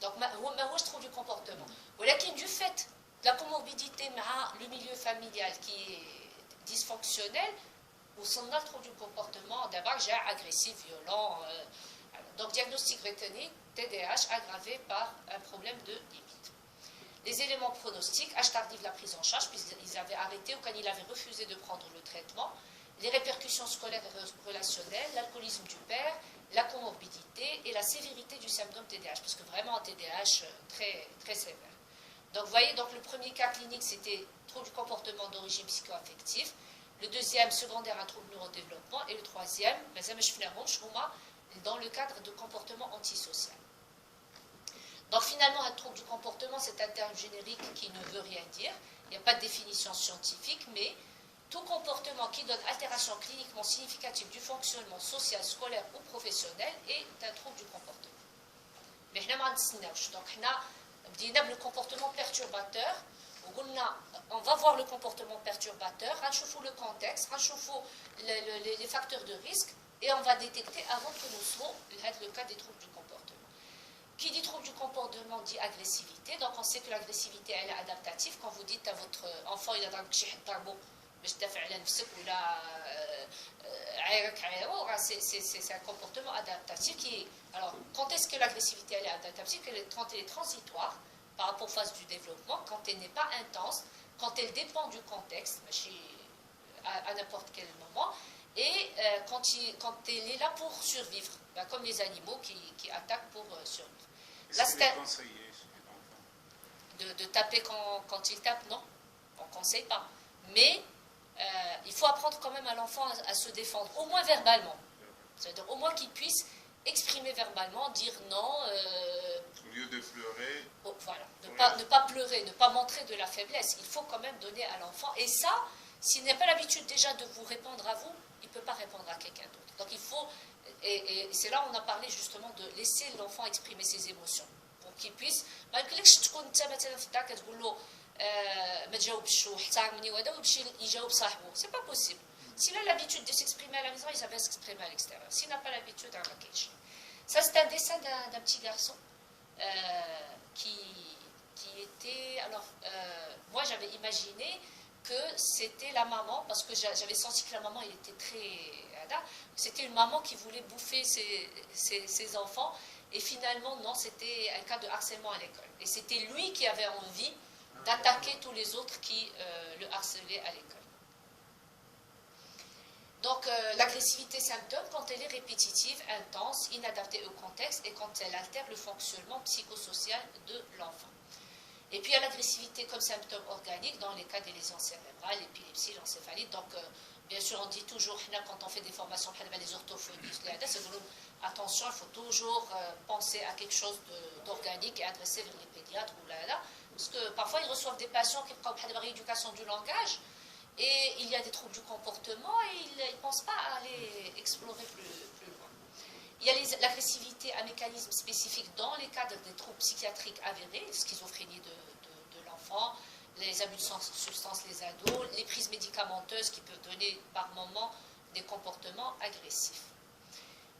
Donc moi je trouve du comportement. ولكن du fait de la comorbidité مع le milieu familial qui est dysfonctionnel, ou son trouble du comportement, d'abord j'ai agressif, violent, donc diagnostic retenu, TDAH aggravé par un problème de limite. Les éléments pronostiques, âge tardif de la prise en charge, puisqu'ils avaient arrêté ou quand il avait refusé de prendre le traitement, les répercussions scolaires et relationnelles, l'alcoolisme du père, la comorbidité et la sévérité du symptôme TDAH, parce que vraiment un TDAH très, très sévère. Donc vous voyez, donc, le premier cas clinique c'était trouble du comportement d'origine psycho-affective, le deuxième secondaire un trouble neurodéveloppement et le troisième dans le cadre de comportement antisocial. Donc finalement un trouble du comportement c'est un terme générique qui ne veut rien dire, il n'y a pas de définition scientifique, mais tout comportement qui donne altération cliniquement significative du fonctionnement social, scolaire ou professionnel est un trouble du comportement. Mais nous ne donc nous avons le comportement perturbateur. On va voir le comportement perturbateur, on va voir le contexte, on va voir les facteurs de risque et on va détecter avant que nous soyons le cas des troubles du comportement. Qui dit trouble du comportement dit agressivité. Donc on sait que l'agressivité elle est adaptative. Quand vous dites à votre enfant il a un c'est un comportement adaptatif qui est. Alors quand est-ce que l'agressivité elle est adaptative? Quand elle est transitoire par rapport aux phases du développement, quand elle n'est pas intense, quand elle dépend du contexte, à n'importe quel moment, et quand elle est là pour survivre, comme les animaux qui attaquent pour survivre. Est-ce qu'il est conseillé chez les enfants de taper quand il tape, non, on ne conseille pas. Mais il faut apprendre quand même à l'enfant à se défendre, au moins verbalement. C'est-à-dire au moins qu'il puisse exprimer verbalement, dire non. Au lieu de pleurer. Voilà, ne pas pleurer, ne pas montrer de la faiblesse. Il faut quand même donner à l'enfant. Et ça, s'il n'a pas l'habitude déjà de vous répondre à vous, il ne peut pas répondre à quelqu'un d'autre. Donc il faut, et c'est là où on a parlé justement de laisser l'enfant exprimer ses émotions. Pour qu'il puisse, c'est pas possible. S'il a l'habitude de s'exprimer à la maison, il savait s'exprimer à l'extérieur. S'il n'a pas l'habitude, il va cacher. Ça, c'est un dessin d'un petit garçon qui était... Alors, moi, j'avais imaginé que c'était la maman, parce que j'avais senti que la maman, elle était très... C'était une maman qui voulait bouffer ses enfants, et finalement, non, c'était un cas de harcèlement à l'école. Et c'était lui qui avait envie d'attaquer tous les autres qui le harcelaient à l'école. Donc, l'agressivité symptôme, quand elle est répétitive, intense, inadaptée au contexte et quand elle altère le fonctionnement psychosocial de l'enfant. Et puis, il y a l'agressivité comme symptôme organique dans les cas des lésions cérébrales, l'épilepsie, l'encéphalite. Donc, bien sûr, on dit toujours, quand on fait des formations, les orthophonistes, attention, il faut toujours penser à quelque chose d'organique et adresser vers les pédiatres ou là. Parce que parfois, ils reçoivent des patients qui ont une rééducation du langage. Et il y a des troubles du comportement et ils ne pensent pas à aller explorer plus loin. Il y a l'agressivité, un mécanisme spécifique dans les cadres des troubles psychiatriques avérés, schizophrénie de l'enfant, les abus de substances, les ados, les prises médicamenteuses qui peuvent donner par moment des comportements agressifs.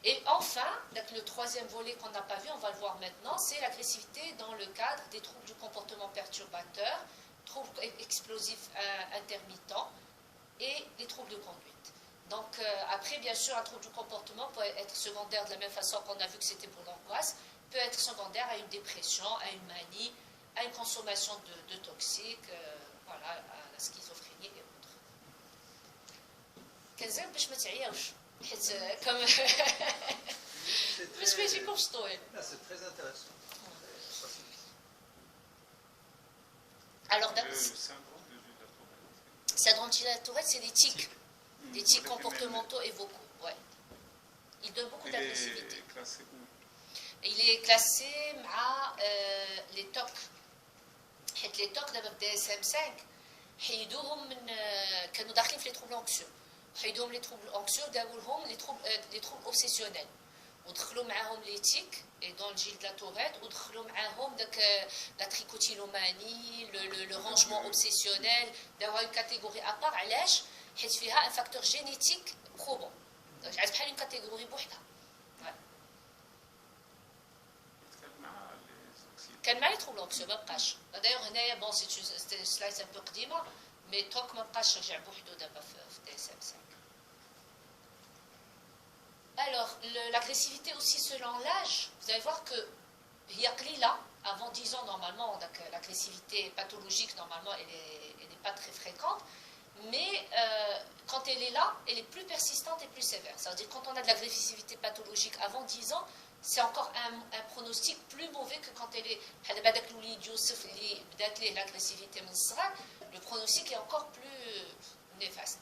Et enfin, donc le troisième volet qu'on n'a pas vu, on va le voir maintenant, c'est l'agressivité dans le cadre des troubles du comportement perturbateur, troubles explosifs intermittents et les troubles de conduite. Donc après, bien sûr, un trouble du comportement peut être secondaire de la même façon qu'on a vu que c'était pour l'angoisse, peut être secondaire à une dépression, à une manie, à une consommation de toxiques, voilà, à la schizophrénie et autres. كنزيد باش ما تعياوش حيت comme باش ما يجيكمش طويل. C'est très intéressant. Alors, Le syndrome de la Tourette. syndrome de la Tourette, c'est des tics. Des tics comportementaux et vocaux. Ouais. Il donne beaucoup d'agressivité. Il est classé où? Il est classé à les TOC. Les TOC d'abord DSM-5 حيدوهم من كانوا داخلين في les troubles anxieux. حيدوهم les troubles anxieux وداو لهم les troubles obsessionnels. ودخلوا معاهم لي تيك et dans le gil de la Tourette ودخلوا معاهم داك la trichotillomanie, le rangement obsessionnel, داوها une catégorie à part. علاش؟ حيت فيها un facteur génétique probant. Donc عاد بحال une catégorie بوحدها. كان معايا trouble anxieux ما بقاش. دايوغ هنايا بون سي سلايس ان بو قديمه مي توك ما بقاش رجع بوحدو دابا في دي اس ام 5. Alors, l'agressivité aussi selon l'âge, vous allez voir que là, avant 10 ans normalement, l'agressivité pathologique normalement elle n'est pas très fréquente, mais quand elle est là, elle est plus persistante et plus sévère. C'est-à-dire quand on a de l'agressivité pathologique avant 10 ans, c'est encore un pronostic plus mauvais que quand elle est l'agressivité, le pronostic est encore plus néfaste.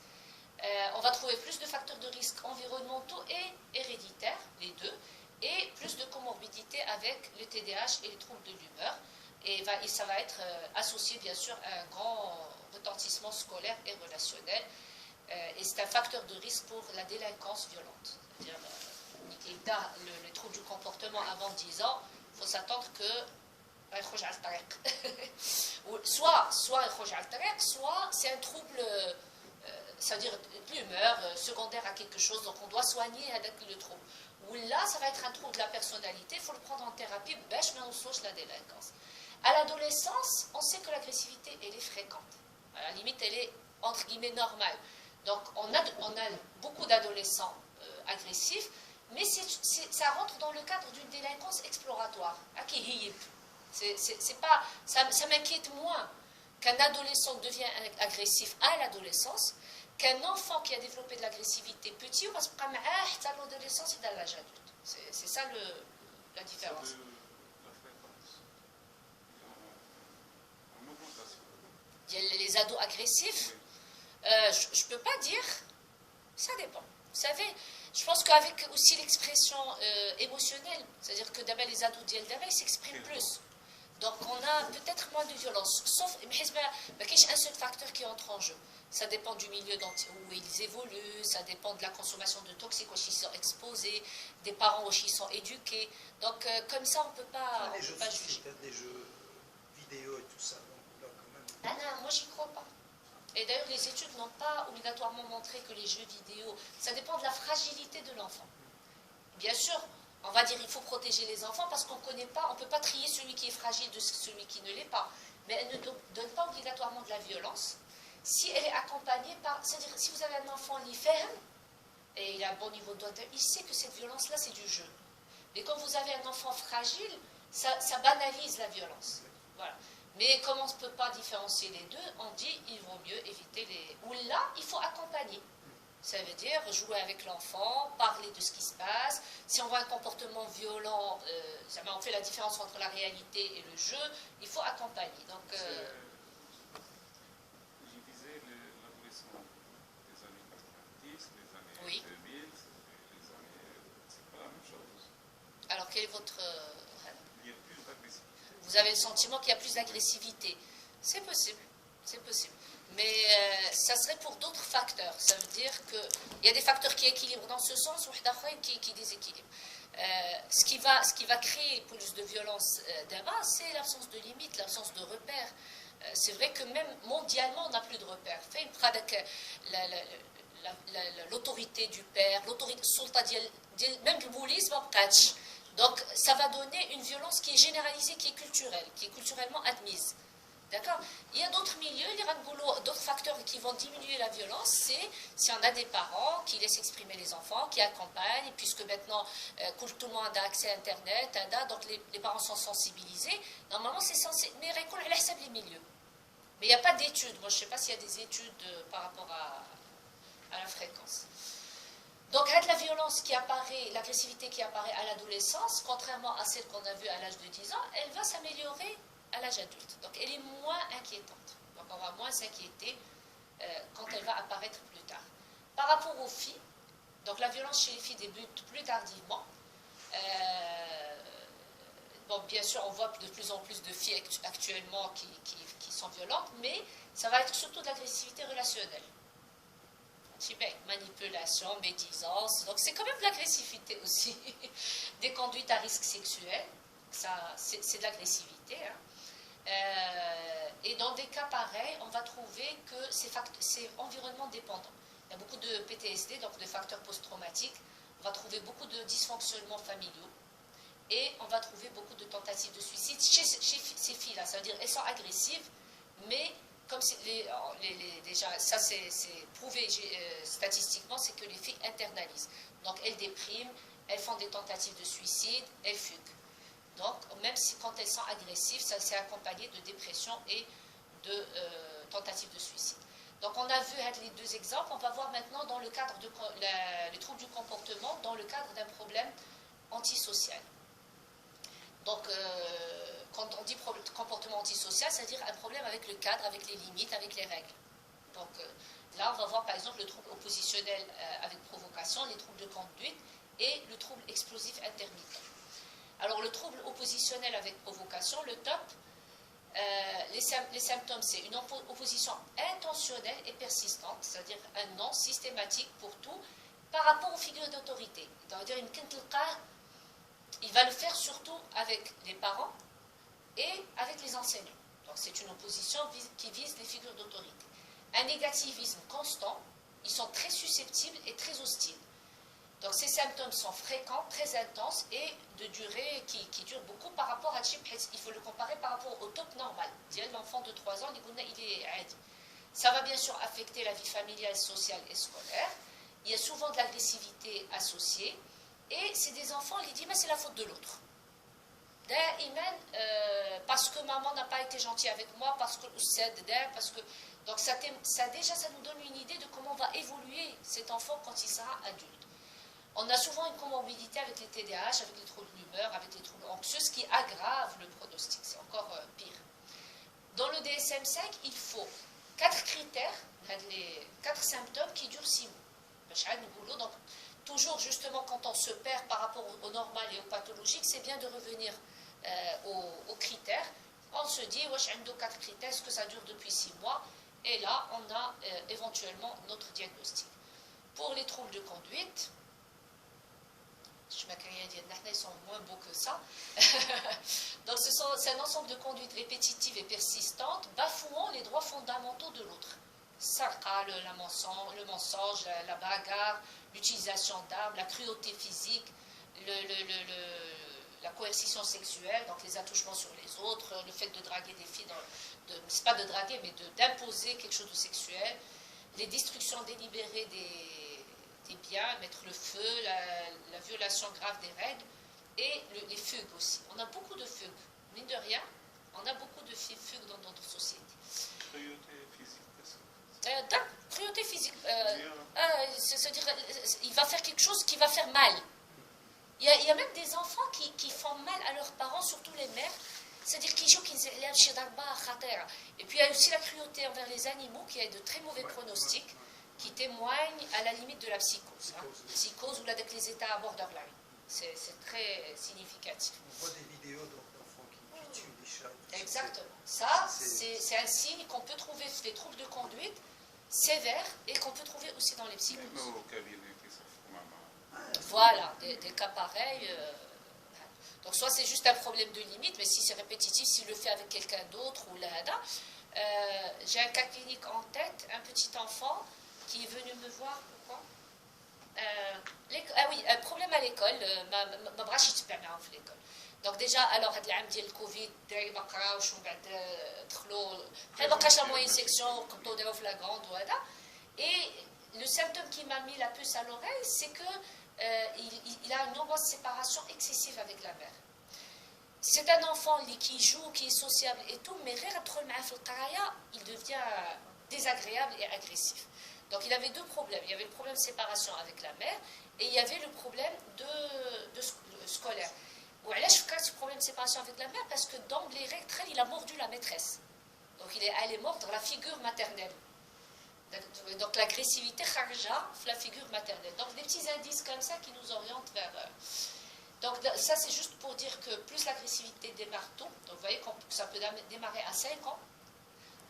On va trouver plus de facteurs de risque environnementaux et héréditaires, les deux, et plus de comorbidité avec le TDAH et les troubles de l'humeur. Et ça va être associé bien sûr à un grand retentissement scolaire et relationnel. Et c'est un facteur de risque pour la délinquance violente. C'est-à-dire, le trouble du comportement avant 10 ans, il faut s'attendre que soit c'est un trouble, c'est-à-dire l'humeur secondaire à quelque chose, donc on doit soigner avec le trouble. Ou là, ça va être un trouble de la personnalité, il faut le prendre en thérapie, bêche, mais on sauche la délinquance. À l'adolescence, on sait que l'agressivité, elle est fréquente. À la limite, elle est, entre guillemets, normale. Donc, on a beaucoup d'adolescents agressifs, mais ça rentre dans le cadre d'une délinquance exploratoire. Ça m'inquiète moins qu'un adolescent devient agressif à l'adolescence qu'un enfant qui a développé de l'agressivité petit ou parce que à l'adolescence et dans l'âge adulte. C'est ça la différence. Les ados agressifs, je ne peux pas dire, ça dépend. Vous savez, je pense qu'avec aussi l'expression émotionnelle, c'est-à-dire que d'abord les ados ils s'expriment plus. Donc on a peut-être moins de violence, sauf qu'il y a un seul facteur qui entre en jeu. Ça dépend du milieu où ils évoluent, ça dépend de la consommation de toxiques où ils sont exposés, des parents où ils sont éduqués. Donc comme ça on ne peut pas, juger. Peut-être des jeux vidéo et tout ça. Donc, là, quand même. Ah non, moi j'y crois pas. Et d'ailleurs les études n'ont pas obligatoirement montré que les jeux vidéo, ça dépend de la fragilité de l'enfant. Bien sûr, on va dire qu'il faut protéger les enfants parce qu'on ne connaît pas, on ne peut pas trier celui qui est fragile de celui qui ne l'est pas. Mais elle ne donne pas obligatoirement de la violence. Si elle est accompagnée par, c'est-à-dire si vous avez un enfant ferme et il a un bon niveau de doigté, il sait que cette violence-là c'est du jeu. Mais quand vous avez un enfant fragile, ça banalise la violence. Voilà. Mais comme on ne peut pas différencier les deux, on dit il vaut mieux éviter les... Ou là, il faut accompagner. Ça veut dire jouer avec l'enfant, parler de ce qui se passe. Si on voit un comportement violent, on fait la différence entre la réalité et le jeu, il faut accompagner. Donc, je disais l'adolescent des années 90, des années oui. 2000, les années... c'est pas la même chose. Alors, quel est votre... Il y a plus d'agressivité. Vous avez le sentiment qu'il y a plus d'agressivité. C'est possible, c'est possible. Mais ça serait pour d'autres facteurs. Ça veut dire qu'il y a des facteurs qui équilibrent dans ce sens ou qui déséquilibrent. Ce qui va créer plus de violence d'abord, c'est l'absence de limites, l'absence de repères. C'est vrai que même mondialement, on n'a plus de repères. L'autorité du père, l'autorité même le boulisme, donc ça va donner une violence qui est généralisée, qui est culturelle, qui est culturellement admise. D'accord. Il y a d'autres milieux, d'autres facteurs qui vont diminuer la violence, c'est si on a des parents qui laissent exprimer les enfants, qui accompagnent, puisque maintenant tout le monde a accès à Internet, donc les parents sont sensibilisés. Normalement, c'est censé... Mais elle accepte les milieux. Mais il n'y a pas d'études. Moi, je ne sais pas s'il y a des études par rapport à la fréquence. Donc, la violence qui apparaît, l'agressivité qui apparaît à l'adolescence, contrairement à celle qu'on a vue à l'âge de 10 ans, elle va s'améliorer à l'âge adulte. Donc, elle est moins inquiétante. Donc, on va moins s'inquiéter quand elle va apparaître plus tard. Par rapport aux filles, donc la violence chez les filles débute plus tardivement. Bon, bien sûr, on voit de plus en plus de filles actuellement qui sont violentes, mais ça va être surtout de l'agressivité relationnelle. Manipulation, médisance, donc c'est quand même de l'agressivité aussi. Des conduites à risque sexuel, c'est de l'agressivité. Et dans des cas pareils, on va trouver que c'est environnement dépendant. Il y a beaucoup de PTSD, donc de facteurs post-traumatiques. On va trouver beaucoup de dysfonctionnements familiaux. Et on va trouver beaucoup de tentatives de suicide chez ces filles-là. Ça veut dire qu'elles sont agressives, mais comme déjà, ça c'est prouvé statistiquement, c'est que les filles internalisent. Donc elles dépriment, elles font des tentatives de suicide, elles fuguent. Donc même si quand elles sont agressives, ça s'est accompagné de dépression et de tentatives de suicide. Donc on a vu les deux exemples. On va voir maintenant dans le cadre de les troubles du comportement, dans le cadre d'un problème antisocial. Donc, quand on dit comportement antisocial, c'est-à-dire un problème avec le cadre, avec les limites, avec les règles. Donc, là, on va voir par exemple le trouble oppositionnel avec provocation, les troubles de conduite et le trouble explosif intermittent. Alors, le trouble oppositionnel avec provocation, le top, Les symptômes, c'est une opposition intentionnelle et persistante, c'est-à-dire un non systématique pour tout par rapport aux figures d'autorité. C'est-à-dire, il va le faire surtout avec les parents et avec les enseignants. Donc c'est une opposition qui vise les figures d'autorité. Un négativisme constant, ils sont très susceptibles et très hostiles. Donc ces symptômes sont fréquents, très intenses et de durée qui dure beaucoup par rapport à il faut le comparer par rapport au top normal. L'enfant de 3 ans, il est aide. Ça va bien sûr affecter la vie familiale, sociale et scolaire. Il y a souvent de l'agressivité associée. Et c'est des enfants, ils disent, mais c'est la faute de l'autre. Parce que maman n'a pas été gentille avec moi, parce que parce que... Donc ça nous donne une idée de comment va évoluer cet enfant quand il sera adulte. On a souvent une comorbidité avec les TDAH, avec les troubles d'humeur, avec les troubles anxieux, ce qui aggrave le pronostic. C'est encore pire. Dans le DSM-5, il faut 4 critères, 4 symptômes qui durent 6 mois. Donc, toujours justement quand on se perd par rapport au normal et au pathologique, c'est bien de revenir aux critères. On se dit, wesh, 4 critères, est-ce que ça dure depuis 6 mois? Et là, on a éventuellement notre diagnostic. Pour les troubles de conduite, ils sont moins beaux que ça. Donc c'est un ensemble de conduites répétitives et persistantes, bafouant les droits fondamentaux de l'autre. Sarqa, le mensonge, la bagarre, l'utilisation d'armes, la cruauté physique, la coercition sexuelle, donc les attouchements sur les autres, le fait de draguer des filles, c'est pas de draguer, mais d'imposer quelque chose de sexuel, les destructions délibérées des biens, mettre le feu, la violation grave des règles, et les fugues aussi. On a beaucoup de fugues. Mine de rien, on a beaucoup de fugues dans notre société. Cruauté physique, cruauté physique. C'est-à-dire, il va faire quelque chose qui va faire mal. Il y a même des enfants qui font mal à leurs parents, surtout les mères. C'est-à-dire qu'ils jouent qu'ils élèvent chez Darba à Khater. Et puis il y a aussi la cruauté envers les animaux, qui a de très mauvais pronostics, qui témoignent à la limite de la psychose. Psychose ou avec les états borderline. C'est très significatif. On voit des vidéos d'enfants qui tuent des chats. Exactement. Ça, c'est un signe qu'on peut trouver des troubles de conduite sévères et qu'on peut trouver aussi dans les psychoses. Voilà, des cas pareils. Donc soit c'est juste un problème de limite, mais si c'est répétitif, s'il le fait avec quelqu'un d'autre ou là, j'ai un cas clinique en tête, un petit enfant qui est venu me voir, pourquoi oui, un problème à l'école, ma brache est à l'école. Donc déjà, alors, هاد العام ديال الكوفيد الدراري ما قراوش ومن بعد دخلوا بحال ما بقاش لا موين سيكسيون وقبطوا دايروا في لا غروند وهذا. Et le symptôme qui m'a mis la puce à l'oreille, c'est que il a une angoisse de séparation excessive avec la mère. C'est un enfant qui joue, qui est sociable et tout, mais il devient désagréable et agressif. Donc il avait deux problèmes. Il y avait le problème de séparation avec la mère et il y avait le problème de scolaire. Là, je fais ce problème de séparation avec la mère parce que dans les règles, il a mordu la maîtresse. Donc il est allé mordre la figure maternelle. Donc l'agressivité kharja la figure maternelle. Donc des petits indices comme ça qui nous orientent vers... Donc ça c'est juste pour dire que plus l'agressivité démarre tôt, donc vous voyez que ça peut démarrer à 5 ans,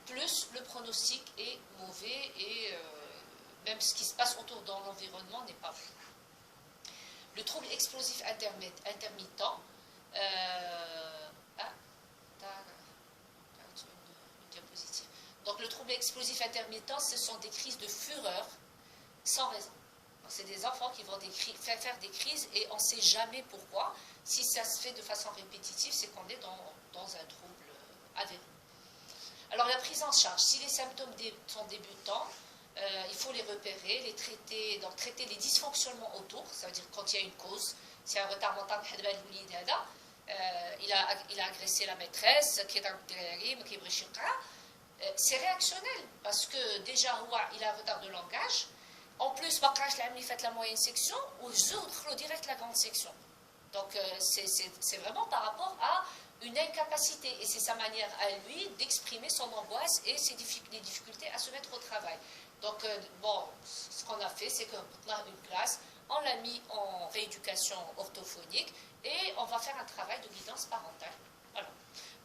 plus le pronostic est mauvais et même ce qui se passe autour dans l'environnement n'est pas bon. Le trouble explosif intermittent, une diapositive. Donc le trouble explosif intermittent, ce sont des crises de fureur sans raison. C'est des enfants qui vont faire des crises et on ne sait jamais pourquoi. Si ça se fait de façon répétitive, c'est qu'on est dans un trouble avéré. Alors la prise en charge, si les symptômes sont débutants, il faut les repérer, les traiter, donc traiter les dysfonctionnements autour, ça veut dire quand il y a une cause, s'il y a un retard mental, il a agressé la maîtresse, c'est réactionnel, parce que déjà il a un retard de langage, en plus il fait la moyenne section, ou direct la grande section. Donc c'est vraiment par rapport à une incapacité, et c'est sa manière à lui d'exprimer son angoisse et les difficultés à se mettre au travail. Donc, ce qu'on a fait, c'est qu'on a une classe, on l'a mis en rééducation orthophonique et on va faire un travail de guidance parentale. Voilà.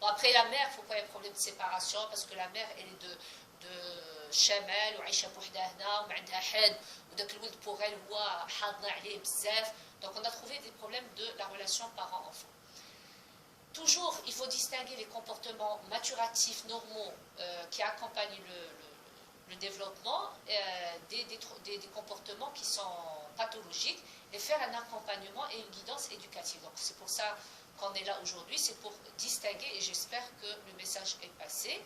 Bon, après la mère, il ne faut pas y avoir problème de séparation parce que la mère, elle est de شمال وعايشه بوحدها هنا وما عندها حد وداك الولد pour elle هو حاضنه عليه بزاف. Donc on a trouvé des problèmes de la relation parent-enfant. Toujours, il faut distinguer les comportements maturatifs normaux qui accompagnent le développement des comportements qui sont pathologiques et faire un accompagnement et une guidance éducative. Donc c'est pour ça qu'on est là aujourd'hui, c'est pour distinguer et j'espère que le message est passé.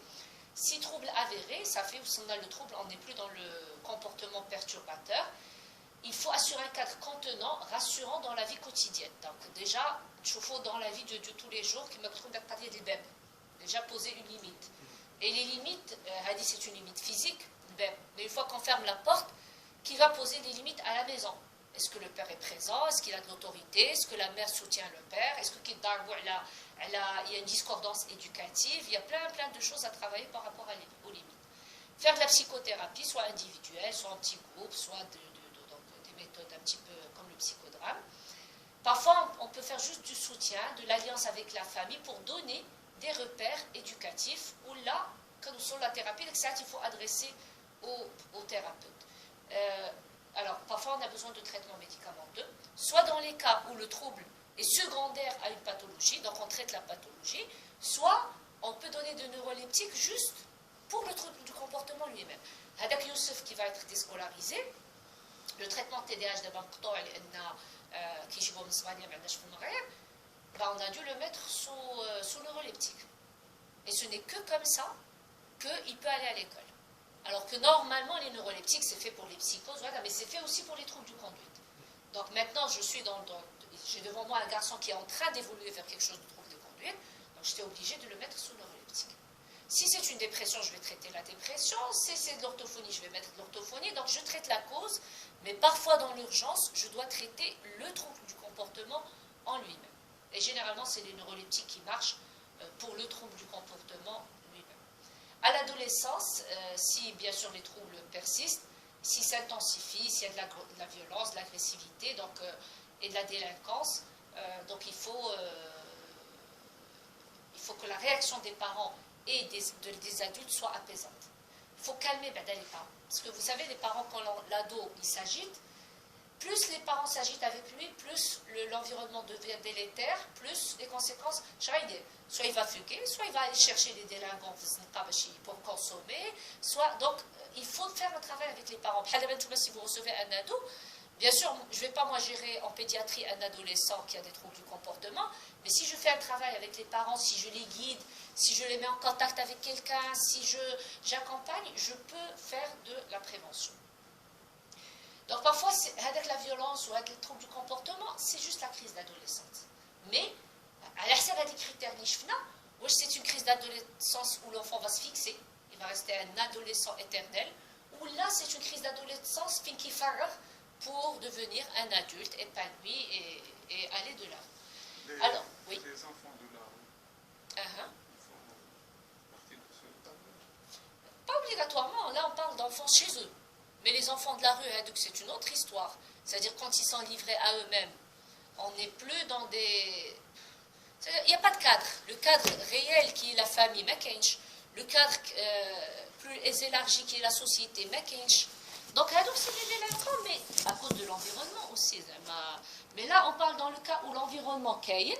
Si trouble avéré, ça fait, si on a le trouble, on n'est plus dans le comportement perturbateur. Il faut assurer un cadre contenant, rassurant dans la vie quotidienne. Donc déjà, il faut dans la vie de tous les jours, qui me trouve des bébés. Déjà poser une limite. Et les limites, c'est une limite physique, mais une fois qu'on ferme la porte, qui va poser des limites à la maison? Est-ce que le père est présent? Est-ce qu'il a de l'autorité? Est-ce que la mère soutient le père? Est-ce qu'il y a une discordance éducative? Il y a plein de choses à travailler par rapport aux limites. Faire de la psychothérapie, soit individuelle, soit en petit groupe, soit des méthodes un petit peu comme le psychodrame. Parfois, on peut faire juste du soutien, de l'alliance avec la famille pour donner des repères éducatifs où là, quand nous sommes la thérapie, il faut adresser au thérapeute. Alors, parfois, on a besoin de traitements médicamenteux, soit dans les cas où le trouble est secondaire à une pathologie, donc on traite la pathologie, soit on peut donner des neuroleptiques juste pour le trouble du comportement lui-même. Hadak Youssef qui va être déscolarisé, le traitement TDAH d'abord, on a dû le mettre sous neuroleptique. Et ce n'est que comme ça qu'il peut aller à l'école. Alors que normalement, les neuroleptiques, c'est fait pour les psychoses, voilà, mais c'est fait aussi pour les troubles du conduite. Donc maintenant, j'ai devant moi un garçon qui est en train d'évoluer vers quelque chose de trouble de conduite, donc j'étais obligée de le mettre sous neuroleptique. Si c'est une dépression, je vais traiter la dépression. Si c'est de l'orthophonie, je vais mettre de l'orthophonie. Donc je traite la cause, mais parfois dans l'urgence, je dois traiter le trouble du comportement en lui-même. Et généralement, c'est les neuroleptiques qui marchent pour le trouble du comportement lui-même. À l'adolescence, si bien sûr les troubles persistent, si s'intensifient, s'il y a de la violence, de l'agressivité et de la délinquance, donc il faut que la réaction des parents et des adultes soit apaisante. Il faut calmer les parents. Parce que vous savez, les parents, quand l'ado s'agite, plus les parents s'agitent avec lui, plus l'environnement devient délétère, plus les conséquences, soit il va fuguer, soit il va aller chercher des délinquants pour consommer, donc il faut faire un travail avec les parents. Si vous recevez un ado, bien sûr, je ne vais pas moi gérer en pédiatrie un adolescent qui a des troubles du comportement, mais si je fais un travail avec les parents, si je les guide, si je les mets en contact avec quelqu'un, si j'accompagne, je peux faire de la prévention. Donc parfois, avec la violence ou avec les troubles du comportement, c'est juste la crise d'adolescence. Mais, à la des critères nishfna, c'est une crise d'adolescence où l'enfant va se fixer, il va rester un adolescent éternel, ou là, c'est une crise d'adolescence finki farar pour devenir un adulte épanoui et aller de là. Alors, oui. Les enfants de la rue, ils font partie de ce tableau. Pas obligatoirement, là on parle d'enfants chez eux. Mais les enfants de la rue, c'est une autre histoire. C'est-à-dire quand ils sont livrés à eux-mêmes, on n'est plus dans des... Il n'y a pas de cadre. Le cadre réel qui est la famille, le cadre plus élargi qui est la société, donc c'est des délinquants, mais à cause de l'environnement aussi. Mais là, on parle dans le cas où l'environnement caïn,